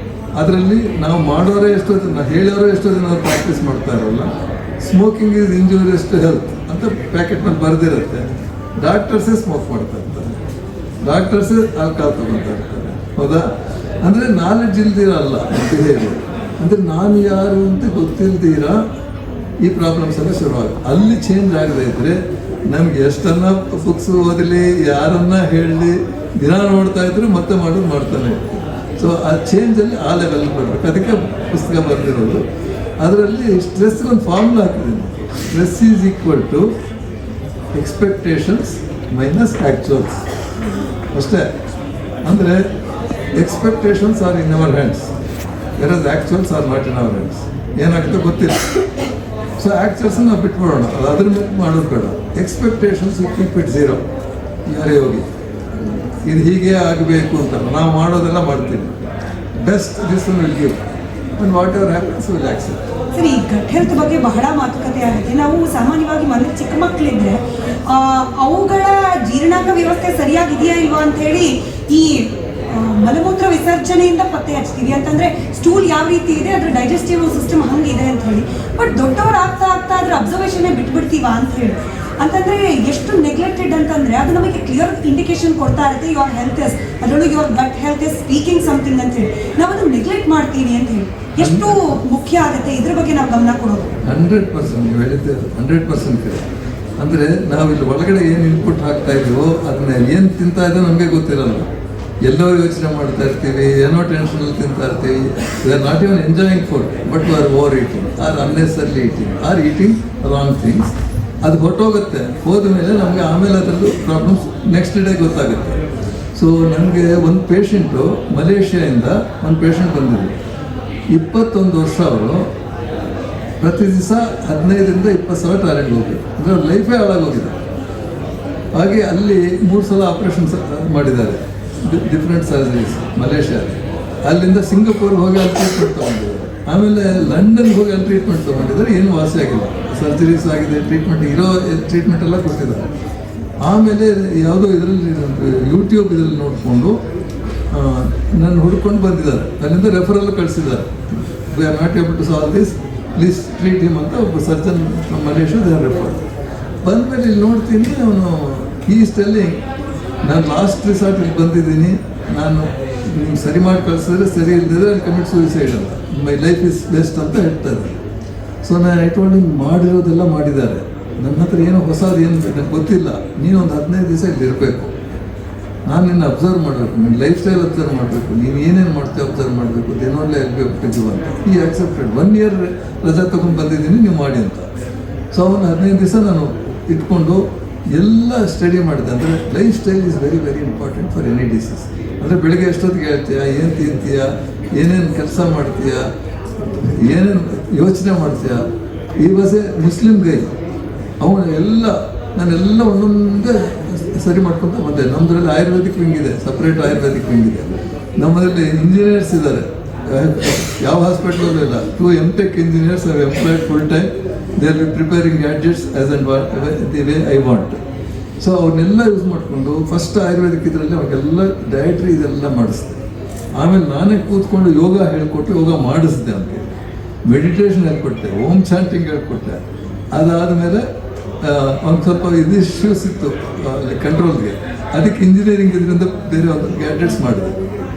Speaker 3: ಅದರಲ್ಲಿ ನಾವು ಮಾಡೋರೇ ಎಷ್ಟೋ ಜನ, ಹೇಳೋರೇ ಎಷ್ಟೋ ಜನ ಪ್ರಾಕ್ಟೀಸ್ ಮಾಡ್ತಾ ಇರೋಲ್ಲ. Smoking is injurious to health ಅಂತ ಪ್ಯಾಕೆಟ್ ಮೇಲೆ ಬರೆದಿರುತ್ತೆ. ಡಾಕ್ಟರ್ಸೇ ಸ್ಮೋಕ್ ಮಾಡ್ತಾ ಇರ್ತಾರೆ, ಡಾಕ್ಟರ್ಸೇ ಆಲ್ಕೋಹಾಲ್ ತಗೊಳ್ತಾ ಇರ್ತಾರೆ. ಹೌದಾ? ಅಂದರೆ ನಾಲೆಡ್ಜ್ ಇಲ್ದಿರ ಅಲ್ಲ, ಬಿಹೇವಿಯರ್. ಅಂದರೆ ನಾನು ಯಾರು ಅಂತ ಗೊತ್ತಿಲ್ದಿರ ಈ ಪ್ರಾಬ್ಲಮ್ಸ್ ಎಲ್ಲ ಶುರುವಾಗುತ್ತೆ. ಅಲ್ಲಿ ಚೇಂಜ್ ಆಗದೆ ಇದ್ದರೆ ನಮ್ಗೆ ಎಷ್ಟನ್ನ ಬುಕ್ಸ್ ಓದಲಿ, ಯಾರನ್ನ ಹೇಳಲಿ, ದಿನ ನೋಡ್ತಾ ಇದ್ರು ಮತ್ತೆ ಮಾಡೋದು ಮಾಡ್ತಾನೆ. ಸೊ ಆ ಚೇಂಜಲ್ಲಿ ಆ ಲೆವೆಲ್ ಬರಬೇಕು. ಅದಕ್ಕೆ ಪುಸ್ತಕ ಬರೆದಿರೋದು. ಅದರಲ್ಲಿ ಸ್ಟ್ರೆಸ್ಗೆ ಒಂದು ಫಾರ್ಮುಲಾ ಹಾಕಿದ್ದೀನಿ. Stress is equal to expectations minus actuals. ಅಷ್ಟೇ. ಅಂದರೆ expectations are in our hands, versus actuals are not in our hands. ಏನಾಗುತ್ತೆ ಗೊತ್ತಿಲ್ಲ. ಸೊ ಆ್ಯಕ್ಚುಯಲ್ಸ್ ನಾವು ಬಿಟ್ಬಿಡೋಣ, ಅದು ಅದ್ರ ಮೇಲೆ ಮಾಡೋದು ಬೇಡ. Expectations keep it zero. ಯಾರೇ ಹೋಗಿ ಇದು ಹೀಗೆ ಆಗಬೇಕು ಅಂತ ನಾವು ಮಾಡೋದೆಲ್ಲ ಮಾಡ್ತೀವಿ. Best this will give and what ever happens will accept.
Speaker 2: ಸರಿ, ಈ ಗಟ್ ಹೆಲ್ತ್ ಬಗ್ಗೆ ಬಹಳ ಮಾತುಕತೆ ಆಗುತ್ತೆ. ನಾವು ಸಾಮಾನ್ಯವಾಗಿ ಮನೇಲಿ ಚಿಕ್ಕ ಮಕ್ಕಳಿದ್ರೆ ಅವುಗಳ ಜೀರ್ಣಾಂಗ ವ್ಯವಸ್ಥೆ ಸರಿಯಾಗಿದೆಯಾ ಇಲ್ವಾ ಅಂತ ಹೇಳಿ ಈ ಮಲಮೂತ್ರ ವಿಸರ್ಜನೆಯಿಂದ ಪತ್ತೆ ಹಚ್ತೀವಿ. ಅಂತಂದ್ರೆ ಸ್ಟೂಲ್ ಯಾವ ರೀತಿ ಇದೆ, ಅದ್ರ ಡೈಜೆಸ್ಟಿವ್ ಸಿಸ್ಟಮ್ ಹಂಗಿದೆ ಅಂತ ಹೇಳಿ. ಬಟ್ ದೊಡ್ಡವರು ಆಗ್ತಾ ಆಗ್ತಾ ಅದ್ರ ಅಬ್ಸರ್ವೇಷನ್ನೇ ಬಿಟ್ಬಿಡ್ತೀವ ಅಂತ ಹೇಳಿ. ಅಂತಂದರೆ ಎಷ್ಟು ನೆಗ್ಲೆಕ್ಟೆಡ್ ಅಂತಂದರೆ ಅದು ನಮಗೆ ಕ್ಲಿಯರ್ ಇಂಡಿಕೇಶನ್ ಕೊಡ್ತಾ ಇರುತ್ತೆ ಯುವರ್ ಹೆಲ್ತ್ ಇಸ್, ಅದರಲ್ಲೂ your gut health is speaking something ಅಂತ ಹೇಳಿ ನಾವು ಅದನ್ನು ನೆಗ್ಲೆಕ್ಟ್ ಮಾಡ್ತೀವಿ ಅಂತ ಹೇಳಿ ಎಷ್ಟು ಮುಖ್ಯ ಆಗುತ್ತೆ ಇದ್ರ ಬಗ್ಗೆ ನಾವು ಗಮನ ಕೊಡೋದು.
Speaker 3: 100% ನೀವು ಹೇಳಿದ್ದೆ 100% ಕರೆಕ್ಟ್. ಅಂದರೆ ನಾವು ಇಲ್ಲಿ ಒಳಗಡೆ ಏನು ಇನ್ಪುಟ್ ಹಾಕ್ತಾ ಇದೀವೋ ಅದನ್ನ ಏನು ತಿಂತಾ ಇದೋ ನಮಗೆ ಗೊತ್ತಿರಲ್ಲ. ಎಲ್ಲೋ ಯೋಚನೆ ಮಾಡ್ತಾ ಇರ್ತೀವಿ, ಏನೋ ಟೆನ್ಷನಲ್ಲಿ ತಿಂತಾ ಇರ್ತೀವಿ. We are not even enjoying food but we are over eating or unnecessarily eating or eating wrong things. ಅದು ಹೊರಟೋಗುತ್ತೆ, ಹೋದ ಮೇಲೆ ನಮಗೆ ಆಮೇಲೆ ಅದರದ್ದು ಪ್ರಾಬ್ಲಮ್ಸ್ ನೆಕ್ಸ್ಟ್ ಡೇ ಗೊತ್ತಾಗುತ್ತೆ. ಸೊ ನನಗೆ ಒಂದು ಪೇಷಂಟು ಮಲೇಷ್ಯಾದಿಂದ ಒಂದು ಪೇಷಂಟ್ ಬಂದಿದ್ರು. 21 ವರ್ಷ ಅವರು ಪ್ರತಿ ದಿವಸ 15ರಿಂದ 20 ಸಲ ಟಾಯ್ಲೆಟ್ಗೆ ಹೋಗ್ಬೇಕು. ಅಂದರೆ ಅವ್ರ ಲೈಫೇ ಹಾಳಾಗೋಗಿದೆ. ಹಾಗೆ ಅಲ್ಲಿ 3 ಸಲ ಆಪ್ರೇಷನ್ಸ್ ಮಾಡಿದ್ದಾರೆ, ಡಿಫ್ರೆಂಟ್ ಸರ್ಜರೀಸ್ ಮಲೇಷ್ಯಾದಲ್ಲಿ. ಅಲ್ಲಿಂದ ಸಿಂಗಪೂರ್ಗೆ ಹೋಗಿ ಅಲ್ಲಿ ಟ್ರೀಟ್ಮೆಂಟ್ ತೊಗೊಂಡಿದ್ದಾರೆ. ಆಮೇಲೆ ಲಂಡನ್ಗೆ ಹೋಗಿ ಅಲ್ಲಿ ಟ್ರೀಟ್ಮೆಂಟ್ ತೊಗೊಂಡಿದ್ದಾರೆ, ಏನು ವಾಸಿ ಆಗಿಲ್ಲ. ಸರ್ಜರೀಸ್ ಆಗಿದೆ, ಟ್ರೀಟ್ಮೆಂಟ್ ಇರೋ ಟ್ರೀಟ್ಮೆಂಟ್ ಎಲ್ಲ ಕೊಟ್ಟಿದ್ದಾರೆ. ಆಮೇಲೆ ಯಾವುದೋ ಇದರಲ್ಲಿ ಯೂಟ್ಯೂಬ್ ಇದರಲ್ಲಿ ನೋಡಿಕೊಂಡು ನನ್ನ ಹುಡ್ಕೊಂಡು ಬಂದಿದ್ದಾರೆ. ಅಲ್ಲಿಂದ ರೆಫರಲ್ ಕಳಿಸಿದ್ದಾರೆ. We are not able to solve this, please treat him ಅಂತ ಒಬ್ಬ surgeon Malaysia they are refer. ಬಂದಮೇಲೆ ಇಲ್ಲಿ ನೋಡ್ತೀನಿ, ಅವನು ಈ ಸ್ಟೆಲ್ಲಿಂಗ್ ನಾನು ಲಾಸ್ಟ್ ರಿಸಾರ್ಟಿಗೆ ಬಂದಿದ್ದೀನಿ, ನಾನು ನೀವು ಸರಿ ಮಾಡಿ ಕಳಿಸಿದ್ರೆ ಸರಿ ಇಲ್ದಿದ್ರೆ ಅಲ್ಲಿ ಕಮಿಟ್ ಸೂಯಿಸೈಡ್ ಅಂತ, ಮೈ ಲೈಫ್ ಇಸ್ ಬೆಸ್ಟ್ ಅಂತ ಹೇಳ್ತಾರೆ. ಸೊ ನಾನು ಇಟ್ಕೊಂಡು ಮಾಡಿರೋದೆಲ್ಲ ಮಾಡಿದ್ದಾರೆ. ನನ್ನ ಹತ್ರ ಏನೋ ಹೊಸದು ಏನು ನನಗೆ ಗೊತ್ತಿಲ್ಲ, ನೀನು ಒಂದು 15 ದಿವಸ ಇಲ್ಲಿ ಇರಬೇಕು, ನಾನು ನಿನ್ನ ಅಬ್ಸರ್ವ್ ಮಾಡಬೇಕು, ನಿನ್ನ ಲೈಫ್ ಸ್ಟೈಲ್ ಅಬ್ಸರ್ವ್ ಮಾಡಬೇಕು, ನೀನು ಏನೇನು ಮಾಡ್ತೀವಿ ಅಬ್ಸರ್ವ್ ಮಾಡಬೇಕು, ದೇನೋಲ್ಲೇ ಎಲ್ಬೇಕು ಅಂತ. ಈ ಆಕ್ಸೆಪ್ಟೆಡ್ 1 ಇಯರ್ ರಜಾ ತೊಗೊಂಡು ಬಂದಿದ್ದೀನಿ, ನೀವು ಮಾಡಿ ಅಂತ. ಸೊ ಅವನು 15 ದಿವಸ ನಾನು ಇಟ್ಕೊಂಡು ಎಲ್ಲ ಸ್ಟಡಿ ಮಾಡಿದೆ. ಅಂದರೆ life style is very very important for any disease. ಅಂದರೆ ಬೆಳಗ್ಗೆ ಎಷ್ಟೊತ್ತಿಗೆ ಹೇಳ್ತೀಯಾ, ಏನು ತಿಂತೀಯ, ಏನೇನು ಕೆಲಸ ಮಾಡ್ತೀಯಾ, ಏನೇನು ಯೋಚನೆ ಮಾಡ್ತೀಯಾ. ಈ ವಾಸ್ ಎ ಮುಸ್ಲಿಂ ಗೈ. ಅವನು ನಾನೆಲ್ಲ ಒಂದೊಂದೇ ಸರಿ ಮಾಡ್ಕೊತ ಬಂದೆ. ನಮ್ಮದ್ರಲ್ಲಿ ಆಯುರ್ವೇದಿಕ್ ವಿಂಗ್ ಇದೆ, ಸಪ್ರೇಟ್ ಆಯುರ್ವೇದಿಕ್ ವಿಂಗ್ ಇದೆ. ನಮ್ಮದ್ರಲ್ಲಿ ಇಂಜಿನಿಯರ್ಸ್ ಇದ್ದಾರೆ, ಯಾವ ಹಾಸ್ಪಿಟಲಲ್ಲೂ ಇಲ್ಲ. 2 M.Tech engineers R employed full time. They are B preparing gadgets as and the way I want. So ಅವನ್ನೆಲ್ಲ ಯೂಸ್ ಮಾಡಿಕೊಂಡು ಫಸ್ಟ್ ಆಯುರ್ವೇದಿಕ್ ಇದರಲ್ಲಿ ಅವಾಗೆಲ್ಲ ಡಯಟ್ರಿ ಇದೆಲ್ಲ ಮಾಡಿಸ್ದೆ. ಆಮೇಲೆ ನಾನೇ ಕೂತ್ಕೊಂಡು ಯೋಗ ಹೇಳ್ಕೊಟ್ಟು ಯೋಗ ಮಾಡಿಸಿದೆ ಅವನಿಗೆ, ಮೆಡಿಟೇಷನ್ ಹೇಳ್ಕೊಟ್ಟೆ, ಓಮ್ ಚಾಂಟಿಂಗ್ ಹೇಳ್ಕೊಟ್ಟೆ. ಅದಾದಮೇಲೆ ಒಂದು ಸ್ವಲ್ಪ ಇದು ಇಶ್ಯೂಸ್ ಇತ್ತು ಕಂಟ್ರೋಲ್ಗೆ, ಅದಕ್ಕೆ ಇಂಜಿನಿಯರಿಂಗ್ ಇದರಿಂದ ಬೇರೆ ಒಂದು ಗ್ಯಾಡ್ಜೆಟ್ಸ್ ಮಾಡಿದೆ.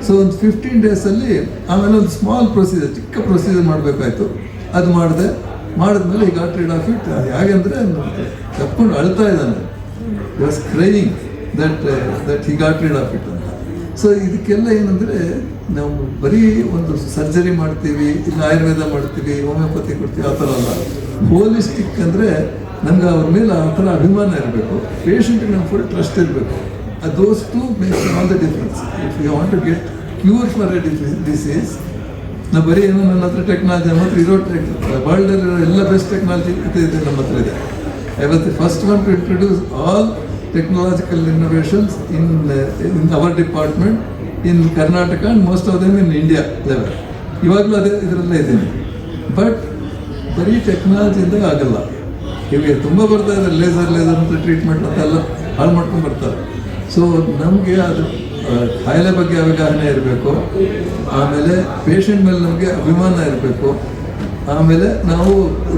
Speaker 3: ಸೊ ಒಂದು 15 ಡೇಸಲ್ಲಿ ಆಮೇಲೆ ಒಂದು ಸ್ಮಾಲ್ ಪ್ರೊಸೀಜರ್, ಚಿಕ್ಕ ಪ್ರೊಸೀಜರ್ ಮಾಡಬೇಕಾಯ್ತು. ಅದು ಮಾಡಿದ್ಮೇಲೆ ಈ ಗಾಟ್ ರೀಡ್ ಆಫ್ ಇಟ್. ಹೇಗೆಂದರೆ ತಪ್ಕೊಂಡು ಅಳ್ತಾ ಇದ್ದಾನೆ, he was crying that he got read of it ಅಂತ. ಸೊ ಇದಕ್ಕೆಲ್ಲ ಏನಂದರೆ ನಾವು ಬರೀ ಒಂದು ಸರ್ಜರಿ ಮಾಡ್ತೀವಿ, ಇಲ್ಲ ಆಯುರ್ವೇದ ಮಾಡ್ತೀವಿ, ಹೋಮಿಯೋಪತಿ ಕೊಡ್ತೀವಿ, ಆ ಥರ ಅಲ್ಲ. ಹೋಲಿಸ್ಟಿಕ್ ಅಂದರೆ ನಮ್ಗೆ ಅವ್ರ ಮೇಲೆ ಆ ಥರ ಅಭಿಮಾನ ಇರಬೇಕು, ಪೇಷಂಟಿಗೆ ನಮ್ಮ ಫುಲ್ ಟ್ರಸ್ಟ್ ಇರಬೇಕು. Those two makes all the difference. If you want to get cure for a disease, ನಾವು ಬರೀ ಏನೋ ನನ್ನ ಹತ್ರ ಟೆಕ್ನಾಲಜಿ, ನಮ್ಮ ಹತ್ರ ಇರೋ ವರ್ಲ್ಡಲ್ಲಿರೋ ಎಲ್ಲ ಬೆಸ್ಟ್ ಟೆಕ್ನಾಲಜಿ ಇದೆ ನಮ್ಮ ಹತ್ರ ಇದೆ. I was the first one to introduce all technological innovations in our department in Karnataka and most of them in India level. ಇವಾಗಲೂ ಅದೇ ಇದರಲ್ಲೇ ಇದ್ದೀನಿ. ಬಟ್ ಬರೀ ಟೆಕ್ನಾಲಜಿಯಿಂದ ಆಗಲ್ಲ. ಇವಾಗ ತುಂಬ ಬರ್ತಾ ಇದೆ, ಲೇಸರ್ ಅಂತ ಟ್ರೀಟ್ಮೆಂಟ್ ಅಂತೆಲ್ಲ ಹಾಳು ಮಾಡ್ಕೊಂಡು ಬರ್ತಾರೆ. ಸೊ ನಮಗೆ ಅದು ಕಾಯಿಲೆ ಬಗ್ಗೆ ಅವಗಾಹನೆ ಇರಬೇಕು, ಆಮೇಲೆ ಪೇಷಂಟ್ ಮೇಲೆ ನಮಗೆ ಅಭಿಮಾನ ಇರಬೇಕು, ಆಮೇಲೆ ನಾವು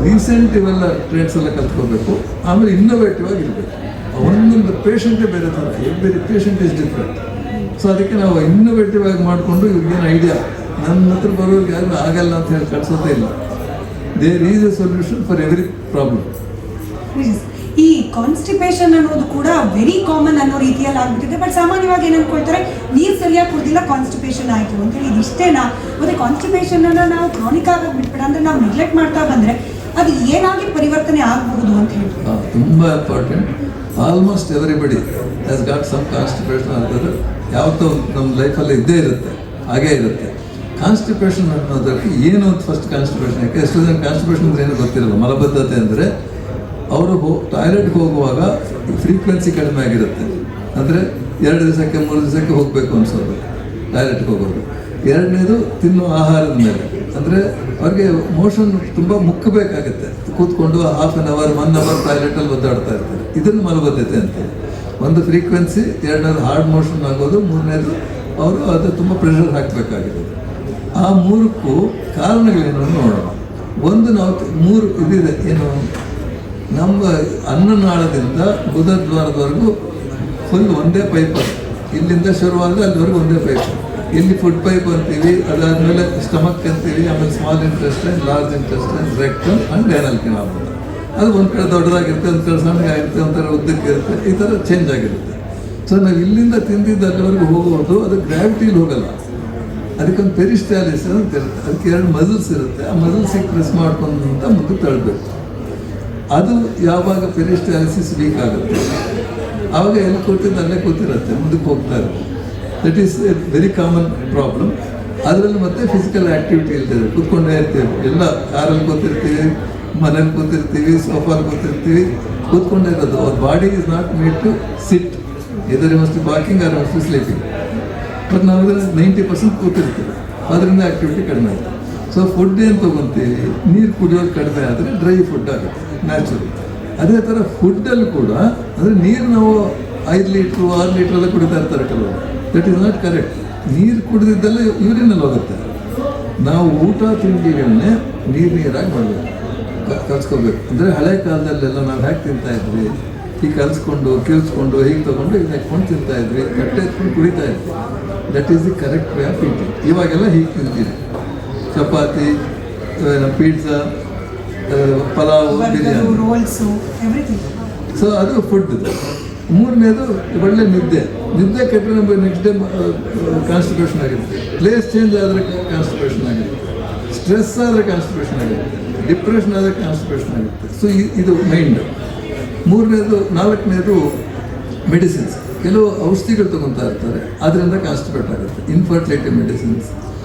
Speaker 3: ರೀಸೆಂಟ್ ಇವೆಲ್ಲ ಟ್ರೆಂಡ್ಸ್ ಎಲ್ಲ ಕಲ್ತ್ಕೋಬೇಕು, ಆಮೇಲೆ ಇನ್ನೋವೇಟಿವ್ ಆಗಿರಬೇಕು. ಒಂದೊಂದು ಪೇಷಂಟೇ ಬೇರೆ ಥರ, every patient is different. So ಅದಕ್ಕೆ ನಾವು ಇನ್ನೋವೇಟಿವ್ ಆಗಿ ಮಾಡಿಕೊಂಡು ಇವ್ರಿಗೇನು ಐಡಿಯಾ, ನನ್ನ ಹತ್ರ ಬರೋರಿಗೆ ಯಾರು ಆಗಲ್ಲ ಅಂತ ಹೇಳಿ ಕಳ್ಸೋದೇ ಇಲ್ಲ. There is a solution for every problem.
Speaker 2: ಈ ಕಾನ್ಸ್ಟಿಪೇಷನ್ ಅನ್ನೋದು ಕೂಡ ವೆರಿ ಕಾಮನ್ ಅನ್ನೋ ರೀತಿಯಲ್ಲಿ ಆಗ್ಬಿಟ್ಟಿದೆ. ಬಟ್ ಸಾಮಾನ್ಯವಾಗಿ ಏನು ಅನ್ಕೊಳ್ತಾರೆ, ನೀರು ಸರಿಯಾಗಿ ಕುಡ್ದಿಲ್ಲ ಕಾನ್ಸ್ಟಿಪೇಷನ್ ಆಯಿತು ಅಂತೇಳಿ. ಇದಿಷ್ಟೇನಾ? ಮತ್ತೆ ಕಾನ್ಸ್ಟಿಪೇಷನನ್ನು ನಾವು ಕ್ರಾನಿಕ್ ಆಗಿ ಬಿಟ್ಬಿಡ, ಅಂದರೆ ನಾವು ನೆಗ್ಲೆಕ್ಟ್ ಮಾಡ್ತಾ ಬಂದರೆ ಅದು ಏನಾಗಿ ಪರಿವರ್ತನೆ ಆಗಬಹುದು ಅಂತ ಹೇಳಿ.
Speaker 3: ತುಂಬ important. Almost everybody has got some constipation ಅಂತಂದರೆ ಯಾವತ್ತೂ ನಮ್ಮ ಲೈಫಲ್ಲಿ ಇದ್ದೇ ಇರುತ್ತೆ, ಹಾಗೇ ಇರುತ್ತೆ. ಕಾನ್ಸ್ಟಿಪೇಷನ್ ಅನ್ನೋದಕ್ಕೆ ಏನು ಅಂತ ಫಸ್ಟ್ ಕಾನ್ಸ್ಟಿಪೇಷನ್, ಯಾಕೆ ಎಷ್ಟೋ ಜನ ಕಾನ್ಸ್ಟಿಪೇಷನ್ ಅಂದರೆ ಏನು ಗೊತ್ತಿರಲ್ಲ. ಮಲಬದ್ಧತೆ ಅಂದರೆ ಅವರು ಟಾಯ್ಲೆಟ್ಗೆ ಹೋಗುವಾಗ ಫ್ರೀಕ್ವೆನ್ಸಿ ಕಡಿಮೆ ಆಗಿರುತ್ತೆ. ಅಂದರೆ 2 ದಿವಸಕ್ಕೆ 3 ದಿವಸಕ್ಕೆ ಹೋಗಬೇಕು ಅನ್ಸೋದು ಟಾಯ್ಲೆಟ್ಗೆ ಹೋಗೋದು. ಎರಡನೇದು ತಿನ್ನೋ ಆಹಾರದ ಮೇಲೆ, ಅಂದರೆ ಅವ್ರಿಗೆ ಮೋಷನ್ ತುಂಬ ಮುಕ್ಕಬೇಕಾಗುತ್ತೆ. ಕೂತ್ಕೊಂಡು ಹಾಫ್ ಆನ್ ಅವರ್ 1 ಅವರ್ ಟಾಯ್ಲೆಟಲ್ಲಿ ಒದ್ದಾಡ್ತಾ ಇರ್ತಾರೆ. ಇದನ್ನು ಮಲಬದ್ಧತೆ ಅಂತ. ಒಂದು ಫ್ರೀಕ್ವೆನ್ಸಿ, ಎರಡನೇದು ಹಾರ್ಡ್ ಮೋಷನ್ ಆಗೋದು, ಮೂರನೇದು ಅವರು ಅದು ತುಂಬ ಪ್ರೆಷರ್ ಹಾಕಬೇಕಾಗಿರೋದು. ಆ 3ಕ್ಕೂ ಕಾರಣಗಳೇನು ನೋಡೋಣ. ಒಂದು ನಾವು 3 ಇದಿದೆ, ಏನು ನಮ್ಮ ಅನ್ನನಾಳದಿಂದ ಗುದದ್ವಾರದವರೆಗೂ ಫುಲ್ ಒಂದೇ ಪೈಪ್ ಅದು. ಇಲ್ಲಿಂದ ಶುರುವಾದರೆ ಅಲ್ಲಿವರೆಗೂ ಒಂದೇ ಪೈಪ್. ಇಲ್ಲಿ ಫುಡ್ ಪೈಪ್ ಅಂತೀವಿ, ಅದಾದಮೇಲೆ ಸ್ಟಮಕ್ ಅಂತೀವಿ, ಆಮೇಲೆ small intestine, large intestine, rectum and ಏನಲ್ ಕೆನಾಲ್. ಅದು ಒಂದು ಕಡೆ ದೊಡ್ಡದಾಗಿರುತ್ತೆ, ಒಂದು ಕಡೆ ಸಣ್ಣಗಾಗಿರುತ್ತೆ, ಒಂಥರ ಉದ್ದಕ್ಕೆ ಇರುತ್ತೆ, ಈ ಥರ ಚೇಂಜ್ ಆಗಿರುತ್ತೆ. ಸೊ ನಾವು ಇಲ್ಲಿಂದ ತಿಂದಿದ್ದು ಅಲ್ಲಿವರೆಗೂ ಹೋಗುವುದು, ಅದು ಗ್ರಾವಿಟಿಲಿ ಹೋಗಲ್ಲ. ಅದಕ್ಕೊಂದು ಪೆರಿಸ್ಟಾಲಿಸ್ ಅಂತ ಇರುತ್ತೆ, ಅದಕ್ಕೆ 2 ಮಸಲ್ಸ್ ಇರುತ್ತೆ. ಆ ಮಸಲ್ಸಿಗೆ ಪ್ರೆಸ್ ಮಾಡ್ಕೊಂಡು ಮುಂದೆ ತಳ್ಳಬೇಕು. ಅದು ಯಾವಾಗ ಪೆರಿಸ್ಟಾಲಿಸಿಸ್ ವೀಕ್ ಆಗುತ್ತೆ ಆವಾಗ ಎಲ್ಲಿ ಕೂತಿದ್ದು ಅಲ್ಲೇ ಕೂತಿರುತ್ತೆ, ಮುಂದಕ್ಕೆ ಹೋಗ್ತಾ ಇರುತ್ತೆ. That is A very common problem. ಅದರಲ್ಲಿ ಮತ್ತೆ ಫಿಸಿಕಲ್ ಆ್ಯಕ್ಟಿವಿಟಿ ಇರ್ತದೆ, ಕೂತ್ಕೊಂಡೇ ಇರ್ತೀವಿ. ಎಲ್ಲ ಕಾರಲ್ಲಿ ಕೂತಿರ್ತೀವಿ, ಮನೇಲಿ ಕೂತಿರ್ತೀವಿ, ಸೋಫಾಲ್ ಕೂತಿರ್ತೀವಿ, ಕೂತ್ಕೊಂಡೇ ಇರೋದು. ಅವ್ರ body is not made to sit, ಇದರ must walking or must sleeping. But ನಾವು ಅದರಲ್ಲಿ 90% ಕೂತಿರ್ತೀವಿ, ಅದರಿಂದ ಆ್ಯಕ್ಟಿವಿಟಿ ಕಡಿಮೆ ಆಗುತ್ತೆ. ಸೊ ಫುಡ್ ಏನು ತೊಗೊತೀವಿ, ನೀರು ಕುಡಿಯೋದು ಕಡಿಮೆ ಆದರೆ ಡ್ರೈ ಫುಡ್ ಆಗುತ್ತೆ ನ್ಯಾಚುರಲ್. ಅದೇ ಥರ ಫುಡ್ಡಲ್ಲಿ ಕೂಡ ಅಂದರೆ ನೀರು ನಾವು 5 ಲೀಟ್ರು 6 ಲೀಟ್ರೆಲ್ಲ ಕುಡಿತಾ ಇರ್ತಾರೆ ಕೆಲವರು. That is not correct. ನೀರು ಕುಡಿದಿದ್ದೆಲ್ಲ ಯೂರಿನಲ್ಲಿ ಹೋಗುತ್ತೆ. ನಾವು ಊಟ ತಿಂಡಿಗಳನ್ನೇ ನೀರಾಗಿ ಮಾಡಬೇಕು, ಕಲ್ಸ್ಕೋಬೇಕು. ಅಂದರೆ ಹಳೆ ಕಾಲದಲ್ಲೆಲ್ಲ ನಾವು ಹೇಗೆ ತಿಂತಾಯಿದ್ವಿ, ಹೀಗೆ ಕಲಿಸ್ಕೊಂಡು ಕಿಲ್ಸ್ಕೊಂಡು ಹೀಗೆ ತೊಗೊಂಡು ಈಗ ನೆಕ್ಕೊಂಡು ತಿಂತಾಯಿದ್ವಿ, ಕಟ್ಟೆ ಎತ್ಕೊಂಡು ಕುಡಿತಾ ಇದ್ವಿ. That is the correct way of eating. ಇವಾಗೆಲ್ಲ ಹೀಗೆ ತಿಂತೀವಿ, chapati, pizza, pulao, biryani,
Speaker 2: roles, everything.
Speaker 3: So ಅದು ಫುಡ್. ಮೂರನೇದು ಒಳ್ಳೆ ನಿದ್ದೆ ಕೆಟ್ಟರೆ ನಮಗೆ ನೆಕ್ಸ್ಟ್ ಡೇ ಕಾನ್ಸ್ಟಿಪೇಷನ್ ಆಗಿರುತ್ತೆ. ಪ್ಲೇಸ್ ಚೇಂಜ್ ಆದರೆ ಕಾನ್ಸ್ಟಿಪೇಷನ್ ಆಗಿರುತ್ತೆ, ಸ್ಟ್ರೆಸ್ ಆದರೆ ಕಾನ್ಸ್ಟಿಪೇಷನ್ ಆಗಿರುತ್ತೆ, ಡಿಪ್ರೆಷನ್ ಆದರೆ ಕಾನ್ಸ್ಟಿಪೇಷನ್ ಆಗುತ್ತೆ. ಸೊ ಇದು ಮೈಂಡ್. ನಾಲ್ಕನೇದು ಮೆಡಿಸಿನ್ಸ್. ಕೆಲವು ಔಷಧಿಗಳು ತೊಗೊತಾ ಇರ್ತಾರೆ, ಅದರಿಂದ ಕಾನ್ಸ್ಟಿಪೇಟ್ ಆಗುತ್ತೆ. ಇನ್ಫರ್ಟಿಲಿಟಿ ಮೆಡಿಸಿನ್ಸ್,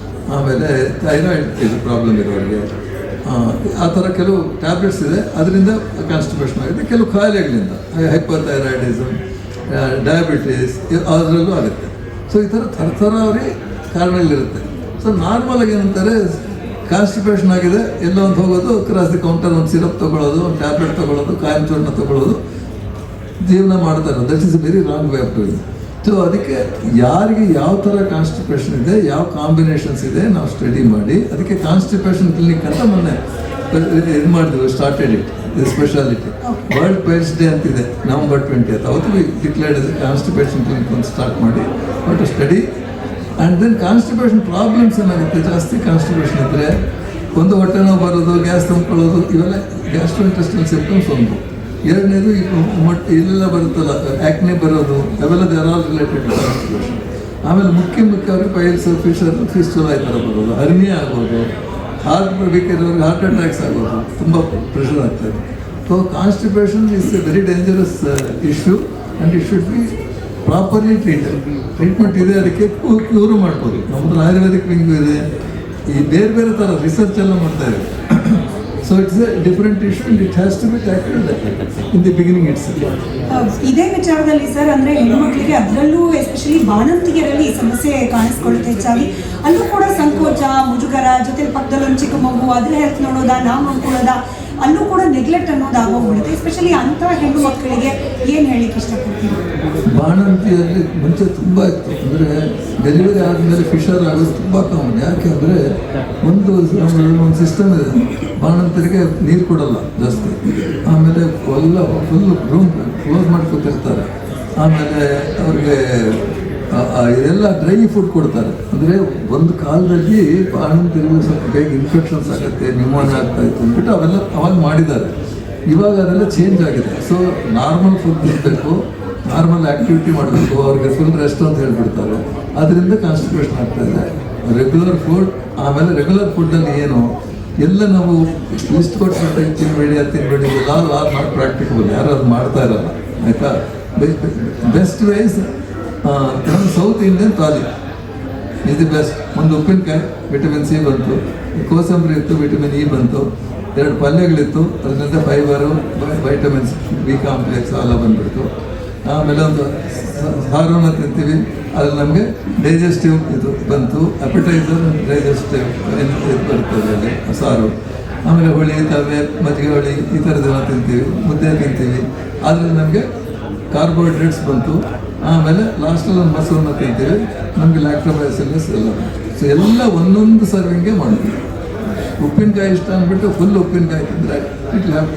Speaker 3: ಆಮೇಲೆ ಥೈರಾಯ್ಡ್ ಇದು ಪ್ರಾಬ್ಲಮ್ ಇರೋರಿಗೆ ಆ ಥರ ಕೆಲವು ಟ್ಯಾಬ್ಲೆಟ್ಸ್ ಇದೆ, ಅದರಿಂದ ಕಾನ್ಸ್ಟಿಪೇಷನ್ ಆಗುತ್ತೆ. ಕೆಲವು ಕಾಯಿಲೆಗಳಿಂದ ಹೈಪರ್ ಥೈರಾಯ್ಡಿಸಮ್, ಡಯಾಬಿಟೀಸ್ ಅದರಲ್ಲೂ ಆಗುತ್ತೆ. ಸೊ ಈ ಥರ ಅವ್ರಿಗೆ ಕಾರಣಗಳಿರುತ್ತೆ. ಸೊ ನಾರ್ಮಲಾಗಿ ಏನಂತಾರೆ, ಕಾನ್ಸ್ಟಿಪೇಷನ್ ಆಗಿದೆ ಎಲ್ಲ ಒಂದು ಹೋಗೋದು, ಕ್ರಾಸ್ ದಿ ಕೌಂಟರ್ ಒಂದು ಸಿರಪ್ ತೊಗೊಳ್ಳೋದು, ಒಂದು ಟ್ಯಾಬ್ಲೆಟ್ ತೊಗೊಳ್ಳೋದು, ಕಾಯಿನ್ ಚೂರ್ಣ ತೊಗೊಳ್ಳೋದು, ಜೀವನ ಮಾಡ್ತಾರೆ. That is A very wrong way of doing. So ಅದಕ್ಕೆ ಯಾರಿಗೆ ಯಾವ ಥರ ಕಾನ್ಸ್ಟಿಪೇಷನ್ ಇದೆ, ಯಾವ ಕಾಂಬಿನೇಷನ್ಸ್ ಇದೆ ನಾವು ಸ್ಟಡಿ ಮಾಡಿ, ಅದಕ್ಕೆ ಕಾನ್ಸ್ಟಿಪೇಷನ್ ಕ್ಲಿನಿಕ್ ಅಂತ ಮೊನ್ನೆ ಇದು ಮಾಡಿದ್ವಿ, started it speciality. World piles day ಅಂತಿದೆ November 20th. ಅವತ್ತು ಡಿಕ್ಲೇರ್ಡ್ ಇದೆ ಕಾನ್ಸ್ಟಿಪೇಷನ್ ಕ್ಲಿನಿಕ್ ಅಂತ ಸ್ಟಾರ್ಟ್ ಮಾಡಿ but study. And then constipation problems ಏನಾಗುತ್ತೆ, ಜಾಸ್ತಿ ಕಾನ್ಸ್ಟಿಪೇಷನ್ ಇದ್ದರೆ ಒಂದು ಹೊಟ್ಟೆ ನೋವು ಬರೋದು, ಗ್ಯಾಸ್ ತುಂಬ್ಕೊಳ್ಳೋದು, ಇವೆಲ್ಲ ಗ್ಯಾಸ್ಟ್ರೋಇಂಟೆಸ್ಟೈನಲ್ ಸಿಂಪ್ಟಮ್ಸ್ ಒಂದು. ಎರಡನೇದು ಇಲ್ಲೆಲ್ಲ ಬರುತ್ತಲ್ಲ, ಆ್ಯಕ್ನೆ ಬರೋದು, ಅವೆಲ್ಲ they are all related to constipation. ಆಮೇಲೆ ಮುಖ್ಯವಾಗಿ ಪೈಲ್ಸ್, ಫಿಸ್ಟುಲಾ ಈ ಥರ ಬರೋದು, ಹರ್ನಿಯಾ ಆಗೋದು, ಹಾರ್ಟ್ ವೀಕ್ ಇರೋರಿಗೆ ಹಾರ್ಟ್ ಅಟ್ಯಾಕ್ಸ್ ಆಗೋದು, ತುಂಬ ಪ್ರೆಷರ್ ಆಗ್ತಾಯಿದೆ. So constipation is a very dangerous issue and it should be properly treatment ಇದೆ. ಅದಕ್ಕೆ ಕ್ಯೂರು ಮಾಡ್ಬೋದು. ನಮ್ಮದು ಆಯುರ್ವೇದಿಕ್ ವಿಂಗು ಇದೆ, ಈ ಬೇರೆ ಥರ ರಿಸರ್ಚ್ ಎಲ್ಲ ಮಾಡ್ತಾ ಇದೆ. So it's a different issue and it has to be tackled in the beginning it's.
Speaker 2: ಇದೇ ವಿಚಾರದಲ್ಲಿ ಸರ್, ಅಂದರೆ ಹೆಣ್ಣುಮಕ್ಕಳಿಗೆ ಅದರಲ್ಲೂ ಎಸ್ಪೆಷಲಿ ಬಾಣಂತಿಯರಲ್ಲಿ ಈ ಸಮಸ್ಯೆ ಕಾಣಿಸ್ಕೊಳ್ಳುತ್ತೆ ಹೆಚ್ಚಾಗಿ. ಅಲ್ಲೂ ಕೂಡ ಸಂಕೋಚ, ಮುಜುಗರ, ಜೊತೆ ಪಕ್ಕದಲ್ಲಿ ಒಂದು ಚಿಕ್ಕ ಮಗು, ಅದ್ರ ಹೆಲ್ತ್ ನೋಡೋದಾ, ನಾವು ನೋಡ್ಕೊಳ್ಳೋದಾ, ಅಲ್ಲೂ ಕೂಡ ನೆಗ್ಲೆಕ್ಟ್ ಅನ್ನೋದು ಆಗೋಗ್ಬಿಡುತ್ತೆ. ಎಸ್ಪೆಷಲಿ ಅಂಥ ಹೆಣ್ಣು ಮಕ್ಕಳಿಗೆ ಏನು ಹೇಳಲಿಕ್ಕೆ ಇಷ್ಟಪಡ್ತೀವಿ?
Speaker 3: ಬಾಣಂತಿಯಲ್ಲಿ ಮುಂಚೆ ತುಂಬ ಇತ್ತು. ಅಂದರೆ ಡೆಲಿವರಿ ಆದಮೇಲೆ ಫಿಶರ್ ಆಗೋದು ತುಂಬ ಕಾಮನ್. ಯಾಕೆ ಅಂದರೆ ಒಂದು ಸಿಸ್ಟಮ್ ಇದೆ, ಬಾಣಂತರಿಗೆ ನೀರು ಕೊಡಲ್ಲ ಜಾಸ್ತಿ, ಆಮೇಲೆ ಎಲ್ಲ ಫುಲ್ ರೂಮ್ ಕ್ಲೋಸ್ ಮಾಡಿ ಕೂತಿರ್ತಾರೆ. ಆಮೇಲೆ ಅವ್ರಿಗೆ ಇದೆಲ್ಲ ಡ್ರೈ ಫುಡ್ ಕೊಡ್ತಾರೆ. ಅಂದರೆ ಒಂದು ಕಾಲದಲ್ಲಿ ಬಾಣಂತಿರಿಗೆ ಸ್ವಲ್ಪ ಬೇಗ ಇನ್ಫೆಕ್ಷನ್ಸ್ ಆಗುತ್ತೆ, ನ್ಯೂಮೋನಿಯಾ ಆಗ್ತಾಯಿತ್ತು ಅಂದ್ಬಿಟ್ಟು ಅವೆಲ್ಲ ಅವಾಗ ಮಾಡಿದ್ದಾರೆ. ಇವಾಗ ಅದೆಲ್ಲ ಚೇಂಜ್ ಆಗಿದೆ. ಸೊ ನಾರ್ಮಲ್ ಫುಡ್ ತಿನ್ನಬೇಕು, ನಾರ್ಮಲ್ ಆ್ಯಕ್ಟಿವಿಟಿ ಮಾಡಬೇಕು, ಅವ್ರಿಗೆ ಫುಲ್ ರೆಸ್ಟ್ ಅಂತ ಹೇಳ್ಬಿಡ್ತಾರೆ. ಅದರಿಂದ ಕಾನ್ಸ್ಟಿಪೇಷನ್ ಆಗ್ತಾಯಿದೆ. ರೆಗ್ಯುಲರ್ ಫುಡ್, ಆಮೇಲೆ ರೆಗ್ಯುಲರ್ ಫುಡ್ಡಲ್ಲಿ ಏನು ಎಲ್ಲ ನಾವು ಲಿಸ್ಟ್ ಕೊಟ್ಬಿಟ್ಟು ತಿನ್ಬೇಡಿ, ಅದು ತಿನ್ಬೇಡಿ, ಎಲ್ಲ ಆರ್ ನಾಟ್ ಪ್ರಾಕ್ಟಿಕಬಲ್. ಯಾರು ಅದು ಮಾಡ್ತಾ ಇರಲ್ಲ, ಆಯಿತಾ. ಬೆಸ್ಟ್ ವೇಸ್ ನಮ್ಮ south Indian thali is the best. ಒಂದು ಉಪ್ಪಿನಕಾಯಿ, ವಿಟಮಿನ್ ಸಿ ಬಂತು, ಕೋಸಂಬರಿ ಇತ್ತು, ವಿಟಮಿನ್ ಇ ಬಂತು, 2 ಪಲ್ಯಗಳಿತ್ತು, ಅದರಿಂದ ಫೈಬರು, ವೈಟಮಿನ್ಸ್, ಬಿ ಕಾಂಪ್ಲೆಕ್ಸ್ ಎಲ್ಲ ಬಂದ್ಬಿಡ್ತು. ಆಮೇಲೆ ಒಂದು ಸಾರನ್ನು ತಿಂತೀವಿ, ಅದ್ರಲ್ಲಿ ನಮಗೆ ಡೈಜೆಸ್ಟಿವ್ ಇದು ಬಂತು, ಅಪಟೈಸರ್, ಡೈಜೆಸ್ಟಿವ್ ಇದು ಬರ್ತದೆ ಅಲ್ಲಿ ಸಾರು. ಆಮೇಲೆ ಹುಳಿ, ತವೆ, ಮಜ್ಜಿಗೆ ಹುಳಿ ಈ ಥರದ್ದೆಲ್ಲ ತಿಂತೀವಿ, ಮುದ್ದೆ ತಿಂತೀವಿ, ಅದರಲ್ಲಿ ನಮಗೆ ಕಾರ್ಬೋಹೈಡ್ರೇಟ್ಸ್ ಬಂತು. ಆಮೇಲೆ ಲಾಸ್ಟಲ್ಲಿ ಒಂದು ಮೊಸರನ್ನ ತಿಂತೀವಿ, ನಮಗೆ ಲ್ಯಾಕ್ಟೋಬಾಸಿಲಸ್ ಎಲ್ಲ ಬಂತು. ಸೊ ಎಲ್ಲ ಒಂದೊಂದು ಸರ್ವಿಂಗೇ ಮಾಡ್ತೀವಿ. ಉಪ್ಪಿನಕಾಯಿ ಇಷ್ಟ ಅಂದ್ಬಿಟ್ಟು ಫುಲ್ ಉಪ್ಪಿನಕಾಯಿ ತಿಂದರೆ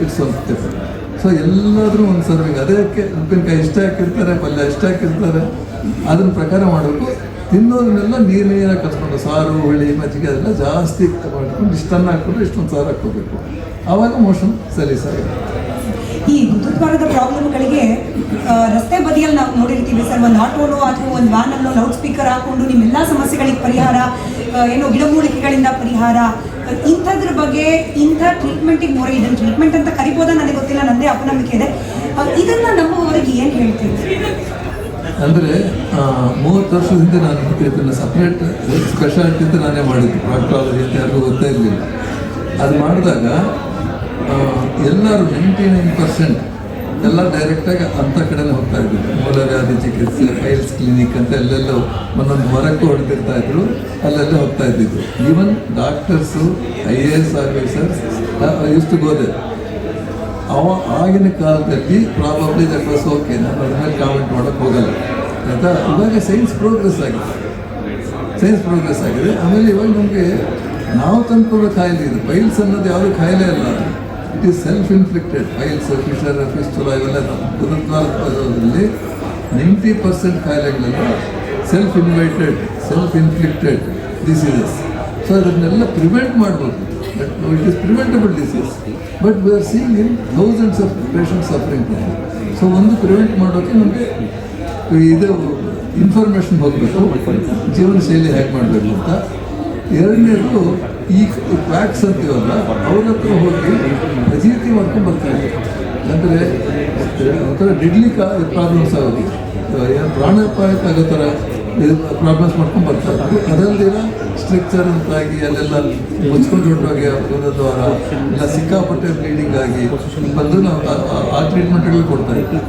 Speaker 3: ಇಟ್ಸ್ ಆನ್ ಎಫೆಕ್ಟ್. ಸೊ ಎಲ್ಲಾದ್ರೂ ಒಂದು ಸರ್ವಿಂಗ್ ಅದಕ್ಕೆ ಉಪ್ಪಿನಕಾಯಿ ಇಷ್ಟ ಹಾಕಿರ್ತಾರೆ, ಪಲ್ಯ ಇಷ್ಟ ಹಾಕಿರ್ತಾರೆ, ಅದನ್ನ ಪ್ರಕಾರ ಮಾಡಬೇಕು. ತಿನ್ನೋದನ್ನೆಲ್ಲ ನೀರಾಗಿ ಕಲ್ಸ್ಕೊಂಡು ಸಾರು, ಹುಳಿ, ಮಜ್ಜಿಗೆ ಅದೆಲ್ಲ ಜಾಸ್ತಿ ಮಾಡ್ಕೊಂಡು ಇಷ್ಟನ್ನು ಹಾಕ್ಕೊಂಡು ಇಷ್ಟೊಂದು ಸಾರು ಹಾಕ್ಕೋಬೇಕು. ಆವಾಗ ಮೋಷನ್ ಸಲೀಸಾಗುತ್ತೆ.
Speaker 2: ಈ ಗುರುದ್ವಾರದ ಪ್ರಾಬ್ಲಮ್ಗಳಿಗೆ ರಸ್ತೆ ಬದಿಯಲ್ಲಿ ನಾವು ನೋಡಿರ್ತೀವಿ ಸರ್, ಒಂದು ಆಟೋನೋ ಅಥವಾ ಒಂದು ವ್ಯಾನಲ್ಲೋ ಲೌಡ್ ಸ್ಪೀಕರ್ ಹಾಕೊಂಡು ನಿಮ್ಮೆಲ್ಲ ಸಮಸ್ಯೆಗಳಿಗೆ ಪರಿಹಾರ, ಏನೋ ಗಿಡಮೂಲಿಕೆಗಳಿಂದ ಪರಿಹಾರ, ಇಂಥದ್ರ ಬಗ್ಗೆ ಇಂಥ ಟ್ರೀಟ್ಮೆಂಟಿಗೆ ಮೊರೆ, ಇದನ್ನು ಟ್ರೀಟ್ಮೆಂಟ್ ಅಂತ ಕರಿಬೋದಾ ನನಗೆ ಗೊತ್ತಿಲ್ಲ, ನನ್ನದೇ ಅಪನಂಬಿಕೆ ಇದೆ. ಇದನ್ನು ನಮ್ಮವರಿಗೆ ಏನು ಹೇಳ್ತೀವಿ?
Speaker 3: ಅಂದರೆ 30 ವರ್ಷದಿಂದ ನಾನು ಇದನ್ನು ಸಪ್ರೇಟ್ ಸ್ಪೆಷಾಲಿಟಿ ಅಂತ ನಾನೇ ಮಾಡಿದ್ದು. ಪ್ರಾಕ್ಟಾಲಜಿ ಅಂತ ಯಾರಿಗೂ ಗೊತ್ತೇ ಇರಲಿಲ್ಲ. ಅದು ಮಾಡಿದಾಗ ಎಲ್ಲರೂ 99% ಎಲ್ಲ ಡೈರೆಕ್ಟಾಗಿ ಅಂಥ ಕಡೆನೇ ಹೋಗ್ತಾ ಇದ್ರು. ಮೂಲವ್ಯಾಧಿ ಚಿಕಿತ್ಸೆ, ಫೈಲ್ಸ್ ಕ್ಲಿನಿಕ್ ಅಂತ ಎಲ್ಲೆಲ್ಲೋ ಒಂದೊಂದು ಹೊರಕ್ಕೂ ಹೊಡೆದಿರ್ತಾ ಇದ್ರು, ಅಲ್ಲೆಲ್ಲ ಹೋಗ್ತಾ ಇದ್ದಿದ್ದು. Even doctors, IAS officers use to go there. ಆಗಿನ ಕಾಲದಲ್ಲಿ ಪ್ರಾಬಬ್ಲಿ ದಟ್ ವಾಸ್ ಓಕೆ, ನಾನು ಅದ್ರ ಮೇಲೆ ಕಾಮೆಂಟ್ ಮಾಡೋಕ್ಕೆ ಹೋಗಲ್ಲ ಆಯಿತಾ. ಇವಾಗ ಸೈನ್ಸ್ ಪ್ರೋಗ್ರೆಸ್ ಆಗಿದೆ. ಆಮೇಲೆ ಇವಾಗ ನಮಗೆ ನಾವು ತಂದ್ಕೊಳ್ಳೋ ಕಾಯಿಲೆ ಇದು. ಪೈಲ್ಸ್ ಅನ್ನೋದು ಯಾವುದೂ ಕಾಯಿಲೆ ಅಲ್ಲ, it is self inflicted. Piles, Fisher, fistula ಇವೆಲ್ಲ ಗುರುದ್ವಾರದಲ್ಲಿ 90% ಕಾಯಿಲೆಗಳೆಲ್ಲ ಸೆಲ್ಫ್ ಇನ್ಫ್ಲಿಕ್ಟೆಡ್ ಡಿಸೀಸಸ್. ಸೊ ಅದನ್ನೆಲ್ಲ ಪ್ರಿವೆಂಟ್ ಮಾಡ್ಬೋದು. It is preventable disease, but we are seeing in thousands of patient suffering. So ಒಂದು ಪ್ರಿವೆಂಟ್ ಮಾಡೋಕ್ಕೆ ನಮಗೆ ಇದು ಇನ್ಫಾರ್ಮೇಷನ್ ಹೋಗಬೇಕು, ಜೀವನ ಶೈಲಿ ಹೇಗೆ ಮಾಡಬೇಕು ಅಂತ. ಎರಡನೇದು ಈ ವ್ಯಾಕ್ಸ್ ಅಂತೀವಲ್ಲ, ಅವ್ರ ಹತ್ರ ಹೋಗಿ ಅಜೀರ್ತಿ ಮಾಡ್ಕೊಂಡು ಬರ್ತಾರೆ. ಅಂದರೆ ಒಂಥರ ಡೆಡ್ಲಿ ಪ್ರಾಬ್ಲಮ್ಸ್ ಆಗೋದು, ಏನು ಪ್ರಾಣಾಪಾಯಕ್ಕೆ ಆಗೋ ಥರ ಪ್ರಾಬ್ಲಮ್ಸ್ ಮಾಡ್ಕೊಂಡು ಬರ್ತಾ ಇದ್ರು. ಅದರಲ್ಲಿನ ಸ್ಟ್ರಕ್ಚರ್ ಅಂತಾಗಿ ಅಲ್ಲೆಲ್ಲ ಮುಚ್ಕೊಂಡು ಹೊರಟೋಗಿ ದ್ವಾರ ಇಲ್ಲ ಸಿಕ್ಕಾಪಟ್ಟೆ ಬ್ಲೀಡಿಂಗ್ ಆಗಿ ಬಂದು ನಾವು ಆ ಟ್ರೀಟ್ಮೆಂಟ್ಗಳು ಕೊಡ್ತಾ ಇದ್ವಿ.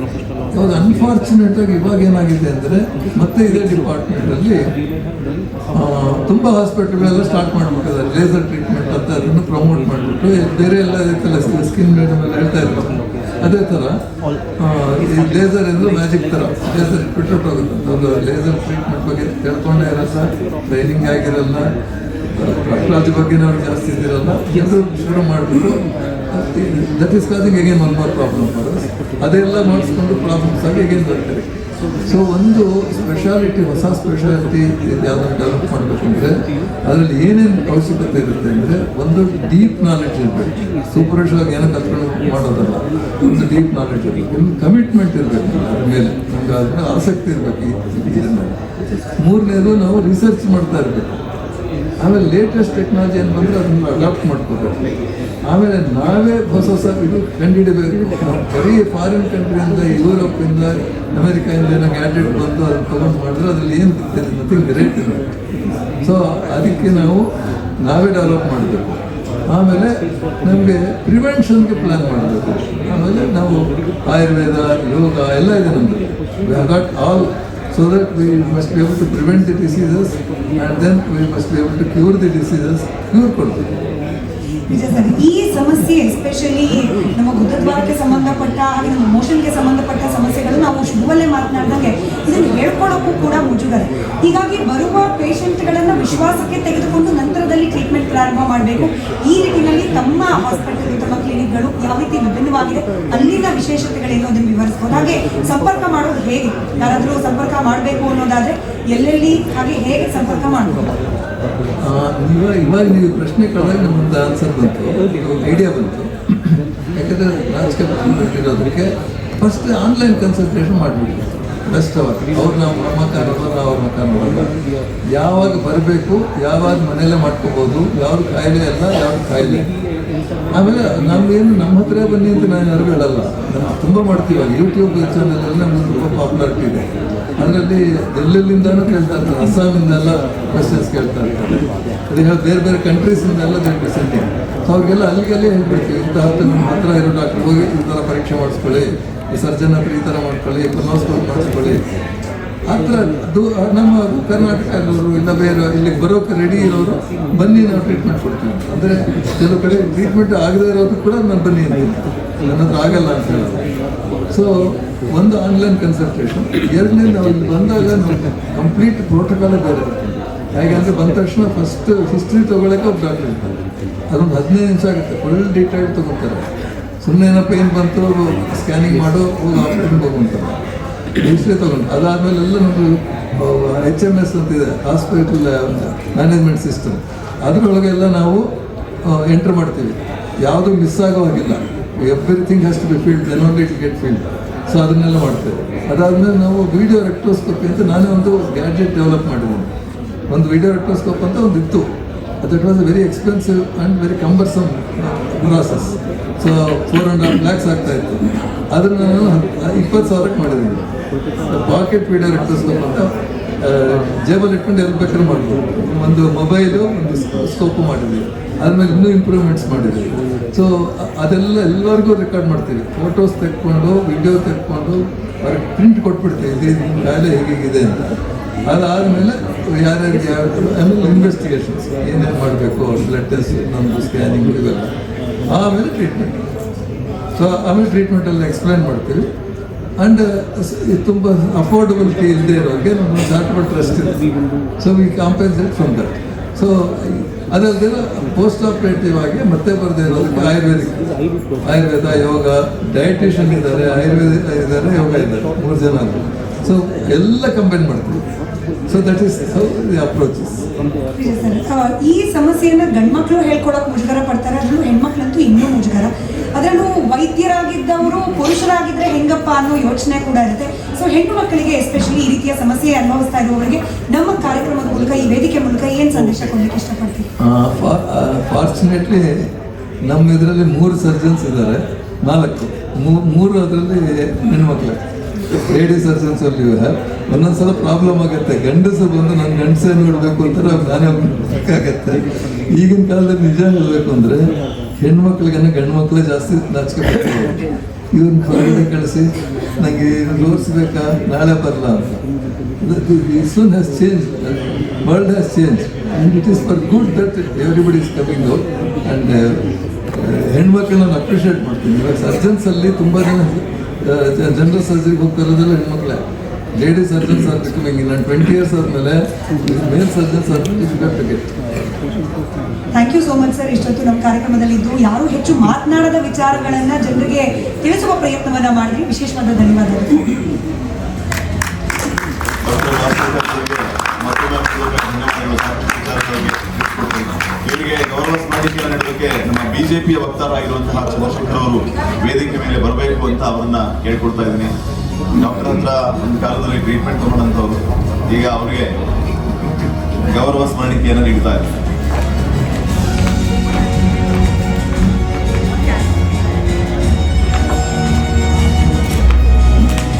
Speaker 3: ಹೌದು, ಅನ್ಫಾರ್ಚುನೇಟಾಗಿ ಇವಾಗ ಏನಾಗಿದೆ ಅಂದರೆ ಮತ್ತೆ ಇದೇ ಡಿಪಾರ್ಟ್ಮೆಂಟಲ್ಲಿ ತುಂಬ ಹಾಸ್ಪಿಟಲ್ಗಳೆಲ್ಲ ಸ್ಟಾರ್ಟ್ ಮಾಡಿಬಿಟ್ಟಿದ್ದಾರೆ ಲೇಸರ್ ಟ್ರೀಟ್ಮೆಂಟ್ ಅಂತ. ಅದನ್ನು ಪ್ರಮೋಟ್ ಮಾಡಿಬಿಟ್ಟು ಬೇರೆ ಎಲ್ಲ ಇದಕ್ಕೆಲ್ಲ ಸ್ಕಿನ್ ಮೇಡಮ್ ಎಲ್ಲ ಹೇಳ್ತಾ ಇದ್ರು. ಅದೇ ಥರ ಈ ಲೇಸರ್ ಅಂದರೆ ಮ್ಯಾಜಿಕ್ ಥರ ಲೇಸರ್ ಇಟ್ಬಿಟ್ಟು ಹೋಗುತ್ತೆ. ಒಂದು ಲೇಸರ್ ಟ್ರೀಟ್ಮೆಂಟ್ ಬಗ್ಗೆ ತಿಳ್ಕೊಂಡೇ ಇರಲ್ಲ, ಟ್ರೈನಿಂಗ್ ಆಗಿರಲ್ಲ, ಪ್ರಾಕ್ಟಾಲಜಿ ಬಗ್ಗೆ ನಾವು ಜಾಸ್ತಿ ಇದಿರಲ್ಲ, ಎಲ್ಲರೂ ಶುರು ಮಾಡಿಬಿಟ್ಟು that is causing again one more problem for us. ಅದೆಲ್ಲ ಮಾಡಿಸ್ಕೊಂಡು ಪ್ರಾಬ್ಲಮ್ಸ್ ಆಗಿ ಅಗೇನ್ ಬರ್ತಾರೆ. ಸೊ ಒಂದು ಸ್ಪೆಷಾಲಿಟಿ, ಹೊಸ ಸ್ಪೆಷಾಲಿಟಿ ಯಾವುದನ್ನು ಡೆವಲಪ್ ಮಾಡಬೇಕು ಅಂದರೆ ಅದರಲ್ಲಿ ಏನೇನು ಅವಶ್ಯಕತೆ ಇರುತ್ತೆ ಅಂದರೆ ಒಂದು ಡೀಪ್ ನಾಲೆಡ್ಜ್ ಇರಬೇಕು. ಸೂಪರ್ಫಿಷಿಯಲ್ ಏನೋ ಕಲ್ತ್ಕೊಂಡು ಮಾಡೋದಲ್ಲ, ಒಂದು ಡೀಪ್ ನಾಲೆಡ್ಜ್ ಇರಬೇಕು, ಒಂದು ಕಮಿಟ್ಮೆಂಟ್ ಇರಬೇಕು ಅದ್ರ ಮೇಲೆ, ನಮ್ಗೆ ಅದ್ರ ಮೇಲೆ ಆಸಕ್ತಿ ಇರಬೇಕು. ಮೂರನೇದು ನಾವು ರಿಸರ್ಚ್ ಮಾಡ್ತಾ ಇರಬೇಕು. ಆಮೇಲೆ ಲೇಟೆಸ್ಟ್ ಟೆಕ್ನಾಲಜಿ ಏನು ಬಂದರೆ ಅದನ್ನು ಅಡಾಪ್ಟ್ ಮಾಡ್ಕೋಬೇಕು. ಆಮೇಲೆ ನಾವೇ ಹೊಸ ಇದು ಕಂಡುಹಿಡಬೇಕು. ಬರೀ ಫಾರಿನ್ ಕಂಟ್ರಿಯಿಂದ, ಯುರೋಪಿಂದ, ಅಮೆರಿಕಾಯಿಂದ ಏನೋ ಗ್ಯಾಡ್ಜೆಟ್ ಬಂದು ಅದನ್ನು ತೊಗೊಂಡು ಮಾಡಿದ್ರೆ ಅದರಲ್ಲಿ ಏನು ಗೊತ್ತಿಲ್ಲ, ನಥಿಂಗ್ ಗ್ರೇಟ್ ಇದೆ. ಸೊ ಅದಕ್ಕೆ ನಾವೇ ಡೆವಲಪ್ ಮಾಡಬೇಕು. ಆಮೇಲೆ ನಮಗೆ ಪ್ರಿವೆನ್ಷನ್ಗೆ ಪ್ಲ್ಯಾನ್ ಮಾಡಬೇಕು. ಆಮೇಲೆ ನಾವು ಆಯುರ್ವೇದ, ಯೋಗ ಎಲ್ಲ ಇದೆ ನಮ್ಮದು. We have got all, so that we must be able to prevent the diseases and then we must be able to cure the diseases. Cure ಕೊಡ್ತೀವಿ.
Speaker 2: ನಿಜ ಸರ್, ಈ ಸಮಸ್ಯೆ ಎಸ್ಪೆಷಲಿ ನಮ್ಮ ಗುರುದ್ವಾರಕ್ಕೆ ಸಂಬಂಧಪಟ್ಟ ಹಾಗೆ ನಮ್ಮ ಮೋಷನ್ಗೆ ಸಂಬಂಧಪಟ್ಟ ಸಮಸ್ಯೆಗಳು ನಾವು ಶುರುವಲ್ಲೇ ಮಾತನಾಡಿದಂಗೆ ಇದನ್ನು ಹೇಳ್ಕೊಳ್ಳೋಕ್ಕೂ ಕೂಡ ಮುಜುಗರ. ಹೀಗಾಗಿ ಬರುವ ಪೇಷಂಟ್ಗಳನ್ನು ವಿಶ್ವಾಸಕ್ಕೆ ತೆಗೆದುಕೊಂಡು ನಂತರದಲ್ಲಿ ಟ್ರೀಟ್ಮೆಂಟ್ ಪ್ರಾರಂಭ ಮಾಡಬೇಕು. ಈ ನಿಟ್ಟಿನಲ್ಲಿ ತಮ್ಮ ಹಾಸ್ಪಿಟಲ್, ತಮ್ಮ ಕ್ಲಿನಿಕ್ಗಳು ಯಾವ ರೀತಿ ವಿಭಿನ್ನವಾಗಿದೆ, ಅಲ್ಲಿನ ವಿಶೇಷತೆಗಳೇನು ಅದನ್ನು ವಿವರಿಸ್ಬೋದು. ಹಾಗೆ ಸಂಪರ್ಕ ಮಾಡೋದು ಹೇಗೆ, ಯಾರಾದರೂ ಸಂಪರ್ಕ ಮಾಡಬೇಕು ಅನ್ನೋದಾದರೆ ಎಲ್ಲೆಲ್ಲಿ, ಹಾಗೆ ಹೇಗೆ ಸಂಪರ್ಕ ಮಾಡಬಹುದು?
Speaker 3: ಇವಾಗ ನೀವು ಪ್ರಶ್ನೆ ಕೇಳಿದಾಗ ನಮ್ಮೊಂದು ಆನ್ಸರ್ ಬಂತು, ಐಡಿಯಾ ಬಂತು. ಯಾಕಂದರೆ ರಾಜಕೀಯ ಇರೋದಕ್ಕೆ ಫಸ್ಟ್ ಆನ್ಲೈನ್ ಕನ್ಸಲ್ಟೇಷನ್ ಮಾಡಿಬಿಟ್ಟು ಬೆಸ್ಟ್ ಅವ್ರು ನಾವು ನಮ್ಮ ಕಾರಣವ, ನಾವು ಅವ್ರ ಕಾರಣವಲ್ಲ. ಯಾವಾಗ ಬರಬೇಕು, ಯಾವಾಗ ಮನೆಯಲ್ಲೇ ಮಾಡ್ಕೋಬೋದು, ಯಾವ್ದು ಕಾಯಿಲೆ ಅಲ್ಲ, ಯಾವ್ದು ಕಾಯಿಲೆ. ಆಮೇಲೆ ನಮ್ಗೇನು ನಮ್ಮ ಹತ್ರ ಬನ್ನಿ ಅಂತ ನಾನು ಯಾರಿಗೂ ಹೇಳಲ್ಲ. ನಾವು ತುಂಬ ಮಾಡ್ತೀವಿ. ಯೂಟ್ಯೂಬ್ ಚಾನಲಲ್ಲಿ ನಮ್ಗೆ ತುಂಬ ಪಾಪ್ಯುಲಾರಿಟಿ ಇದೆ. ಅದರಲ್ಲಿ ಎಲ್ಲೆಲ್ಲಿಂದನೂ ಕೇಳ್ತಾ ಇರ್ತಾರೆ, ಅಸ್ಸಾಮಿಂದೆಲ್ಲ ಕ್ವೆಶನ್ಸ್ ಕೇಳ್ತಾ ಇರ್ತಾರೆ. ಅದಕ್ಕೆ ಬೇರೆ ಬೇರೆ ಕಂಟ್ರೀಸಿಂದೆಲ್ಲ ಡಿಸೆಂಟಿಂಗ್. ಸೊ ಅವ್ರಿಗೆಲ್ಲ ಅಲ್ಲಿಗೆಲ್ಲೇ ಹೇಳ್ಬೇಕು, ಇಂತಹ ನಮ್ಮ ಹತ್ರ ಇರೋ ಡಾಕ್ಟ್ರ್ ಹೋಗಿ ಈ ಥರ ಪರೀಕ್ಷೆ ಮಾಡಿಸ್ಕೊಳ್ಳಿ, ಈ ಸರ್ಜನ್ ಹತ್ರ ಈ ಥರ ಮಾಡ್ಕೊಳ್ಳಿ, ಕೊನೋಸ್ಕೋಪ್ ಮಾಡಿಸ್ಕೊಳ್ಳಿ. ಆ ಥರ ನಮ್ಮ ಕರ್ನಾಟಕ ಇರೋರು ಇಲ್ಲ ಬೇರೆ ಇಲ್ಲಿಗೆ ಬರೋಕ್ಕೆ ರೆಡಿ ಇರೋರು ಬನ್ನಿ, ನಾವು ಟ್ರೀಟ್ಮೆಂಟ್ ಕೊಡ್ತೀವಿ. ಅಂದರೆ ಕೆಲವು ಕಡೆ ಟ್ರೀಟ್ಮೆಂಟ್ ಆಗದೇ ಇರೋದು ಕೂಡ ನಾನು ಬನ್ನಿ ಅಂತ, ನನ್ನ ಹತ್ರ ಆಗಲ್ಲ ಅಂತ ಹೇಳೋದು. ಸೊ ಒಂದು ಆನ್ಲೈನ್ ಕನ್ಸಲ್ಟೇಷನ್. ಎರಡನೇ ನಾವು ಇಲ್ಲಿ ಬಂದಾಗ ನಾವು ಕಂಪ್ಲೀಟ್ ಪ್ರೋಟೋಕಾಲೇ ಬೇರೆ. ಹೇಗೆ ಅಂದರೆ ಬಂದ ತಕ್ಷಣ ಫಸ್ಟ್ ಹಿಸ್ಟ್ರಿ ತೊಗೊಳಕ್ಕೆ ಒಬ್ಬ ಡಾಕ್ಟರ್ ಇರ್ತಾರೆ. ಅದೊಂದು 15 ನಿಮಿಷ ಆಗುತ್ತೆ, ಫುಲ್ ಡೀಟೇಲ್ ತೊಗೊತಾರೆ. ಸುಮ್ಮನೆ ಏನೋ ಪೇನ್ ಬಂತು ಸ್ಕ್ಯಾನಿಂಗ್ ಮಾಡು ಹೋಗಿ ಆಪ್ರೇಷನ್ಗೆ ಹೋಗುವಂತಾರೆ ಹಿಸ್ಟ್ರಿ ತೊಗೊಂಡು ಅದಾದಮೇಲೆ ಎಲ್ಲ ನಮ್ಮದು HMS ಅಂತಿದೆ, ಹಾಸ್ಪಿಟಲ್ ಮ್ಯಾನೇಜ್ಮೆಂಟ್ ಸಿಸ್ಟಮ್. ಅದರೊಳಗೆಲ್ಲ ನಾವು ಎಂಟ್ರ್ ಮಾಡ್ತೀವಿ, ಯಾವುದೂ ಮಿಸ್ ಆಗೋ ಹಾಗಿಲ್ಲ. Everything has to be filled, then only it get filled. So ಅದನ್ನೆಲ್ಲ ಮಾಡ್ತೇವೆ. ಅದಾದಮೇಲೆ ನಾವು ವಿಡಿಯೋ ರೆಕ್ಟ್ರೋಸ್ಕೋಪಿ ಅಂತ ನಾನೇ ಒಂದು ಗ್ಯಾಡ್ಜೆಟ್ ಡೆವಲಪ್ ಮಾಡಿದ್ದೀನಿ. ಒಂದು ವಿಡಿಯೋ ರೆಕ್ಟ್ರೋಸ್ಕೋಪ್ ಅಂತ ಒಂದು ಇತ್ತು. That was very expensive and very cumbersome process. So 4.5 lakhs ಆಗ್ತಾಯಿತ್ತು. ಅದನ್ನು ನಾನು 20,000ಕ್ಕೆ ಮಾಡಿದ್ದೀನಿ. ಪಾಕೆಟ್ ವಿಡಿಯೋ ರೆಕ್ಟ್ರೋಸ್ಕೋಪ್ ಅಂತ ಜೇಬಲ್ಲಿ ಇಟ್ಕೊಂಡು ಎಲ್ಲಿ ಬೇಕಾದ್ರೂ ಮಾಡ್ಬೋದು. ಒಂದು ಮೊಬೈಲು, ಒಂದು ಸ್ಕೋಪು ಮಾಡಿದ್ವಿ. ಆದಮೇಲೆ ಇನ್ನೂ ಇಂಪ್ರೂವ್ಮೆಂಟ್ಸ್ ಮಾಡಿದ್ವಿ. ಸೊ ಅದೆಲ್ಲ ಎಲ್ಲರಿಗೂ ರೆಕಾರ್ಡ್ ಮಾಡ್ತೀವಿ. ಫೋಟೋಸ್ ತೆಕ್ಕೊಂಡು, ವಿಡಿಯೋ ತೆಕ್ಕೊಂಡು ಅವ್ರಿಗೆ ಪ್ರಿಂಟ್ ಕೊಟ್ಬಿಡ್ತೀವಿ, ಇದು ನಿಮ್ಮ ಕಾಯಿಲೆ ಹೇಗಿದೆ ಅಂತ. ಅದಾದಮೇಲೆ ಯಾರ್ಯಾರಿಗೆ ಯಾವ ಆಮೇಲೆ ಇನ್ವೆಸ್ಟಿಗೇಷನ್ಸ್ ಏನೇನು ಮಾಡಬೇಕು, ಬ್ಲಡ್ ಟೆಸ್ಟ್, ನಮ್ಮದು ಸ್ಕ್ಯಾನಿಂಗ್ ಇವೆಲ್ಲ. ಆಮೇಲೆ ಟ್ರೀಟ್ಮೆಂಟ್. ಸೊ ಆಮೇಲೆ ಟ್ರೀಟ್ಮೆಂಟೆಲ್ಲ ಎಕ್ಸ್ಪ್ಲೈನ್ ಮಾಡ್ತೀವಿ. ಆ್ಯಂಡ್ ತುಂಬ ಅಫೋರ್ಡಬಲಿಟಿ ಇಲ್ಲದೆ ಇರೋರಿಗೆ ನಮ್ಮ ಚಾರಿಟಬಲ್ ಟ್ರಸ್ಟ್ ಇದೆ. So we compensate from that. So ಅದಲ್ಲದೆ ಪೋಸ್ಟ್ ಆಪ್ರೇಟಿವ್ ಆಗಿ ಮತ್ತೆ ಬರದೇ ಇರೋದಕ್ಕೆ ಆಯುರ್ವೇದ, ಯೋಗ, ಡಯಟಿಷಿಯನ್ ಇದ್ದಾರೆ, ಆಯುರ್ವೇದ ಇದ್ದಾರೆ, ಯೋಗ ಇದ್ದಾರೆ, 3 ಜನ. ಸೊ ಎಲ್ಲ ಕಂಬೈನ್ ಮಾಡ್ತೀವಿ. So that is how the approaches.
Speaker 2: ಈ ಸಮಸ್ಯೆಯನ್ನು ಗಂಡ್ಮಕ್ಳು ಹೇಳ್ಕೊಡೋಕೆ ಮುಜುಗರ ಪಡ್ತಾರೆ, ಅದರಲ್ಲೂ ಹೆಣ್ಮಕ್ಳಂತೂ ಇನ್ನೂ ಮುಜುಗರ. ಅದರಲ್ಲೂ ವೈದ್ಯರಾಗಿದ್ದವರು ಪುರುಷರಾಗಿದ್ದರೆ ಹೆಂಗಪ್ಪ ಅನ್ನೋ ಯೋಚನೆ ಕೂಡ ಇರುತ್ತೆ. ಸೊ ಹೆಣ್ಣು ಮಕ್ಕಳಿಗೆ ಎಸ್ಪೆಷಲಿ ಈ ರೀತಿಯ ಸಮಸ್ಯೆ ಅನುಭವಿಸ್ತಾ ಇರುವವರಿಗೆ ನಮ್ಮ ಕಾರ್ಯಕ್ರಮದ ಮೂಲಕ, ಈ ವೇದಿಕೆ ಮೂಲಕ ಏನು ಸಂದೇಶ ಕೊಡಲಿಕ್ಕೆ ಇಷ್ಟಪಡ್ತೀವಿ?
Speaker 3: ಫಾರ್ಚುನೇಟ್ಲಿ ನಮ್ಮ ಇದರಲ್ಲಿ 3 ಸರ್ಜನ್ಸ್ ಇದ್ದಾರೆ, 3 ಅದರಲ್ಲಿ ಹೆಣ್ಮಕ್ಳು. ಲೇಡಿ ಸರ್ಜನ್ಸ್ ಅಲ್ಲಿ ಒಂದೊಂದ್ಸಲ ಪ್ರಾಬ್ಲಮ್ ಆಗುತ್ತೆ. ಗಂಡಸರು ಬಂದು ನನ್ನ ಗಂಡಸೇ ನೋಡಬೇಕು ಅಂತಾರೆ, ನಾನೇ ಬೇಕಾಗತ್ತೆ. ಈಗಿನ ಕಾಲದಲ್ಲಿ ನಿಜ ಹೇಳಬೇಕು ಅಂದರೆ ಹೆಣ್ಮಕ್ಳಿಗನ್ನ ಗಂಡು ಮಕ್ಕಳೇ ಜಾಸ್ತಿ ನಾಚಿಕೆ ಬರ್ತಾರೆ. ಇವ್ರನ್ನ ಹೊರಗಡೆ ಕಳಿಸಿ ನನಗೆ ತೋರಿಸ್ಬೇಕಾ, ನಾಳೆ ಬರಲ್ಲ ಅಂತ. This one has change, world has change and it is for good that everybody is coming out. And ಹೆಣ್ಮಕ್ಳನ್ನ ನಾನು ಅಪ್ರಿಷಿಯೇಟ್ ಮಾಡ್ತೀನಿ. ಇವಾಗ ಸರ್ಜನ್ಸಲ್ಲಿ ತುಂಬ ಜನ ಜನರಲ್ ಸರ್ಜರಿಗೆ ಹೋಗ್ತಿರೋದೆಲ್ಲ ಹೆಣ್ಮಕ್ಳೇ. Lady surgeons are becoming in 20 years ಆದಮೇಲೆ male surgeons are difficult to get.
Speaker 2: Thank you so much sir. ಇಷ್ಟೊತ್ತು ನಮ್ಮ ಕಾರ್ಯಕ್ರಮದಲ್ಲಿ ಇದ್ದು ಯಾರು ಹೆಚ್ಚು ಮಾತನಾಡದ ವಿಚಾರಗಳನ್ನು ಜನರಿಗೆ ತಿಳಿಸುವ ಪ್ರಯತ್ನವನ್ನು ಮಾಡಿದ್ರಿ. ವಿಶೇಷವಾದ ಧನ್ಯವಾದಗಳು.
Speaker 1: ಇವರಿಗೆ ಗೌರವ ಸ್ಮರಣಿಕೆ ನೀಡೋದಕ್ಕೆ ನಮ್ಮ ಬಿಜೆಪಿಯ ವಕ್ತಾರರಾಗಿರುವಂತಹ ಚಂದ್ರಶೇಖರ್ ಅವರು ವೇದಿಕೆ ಮೇಲೆ ಬರಬೇಕು ಅಂತ ಅವರನ್ನ ಕೇಳ್ಕೊಳ್ತಾ ಇದ್ದೀನಿ. ಡಾಕ್ಟರ್ ಹತ್ರ ಒಂದು ಕಾಲದಲ್ಲಿ ಟ್ರೀಟ್ಮೆಂಟ್ ತಗೊಂಡಂಥವ್ರು ಈಗ ಅವರಿಗೆ ಗೌರವ ಸ್ಮರಣಿಕೆಯನ್ನು ನೀಡ್ತಾ ಇದ್ದಾರೆ.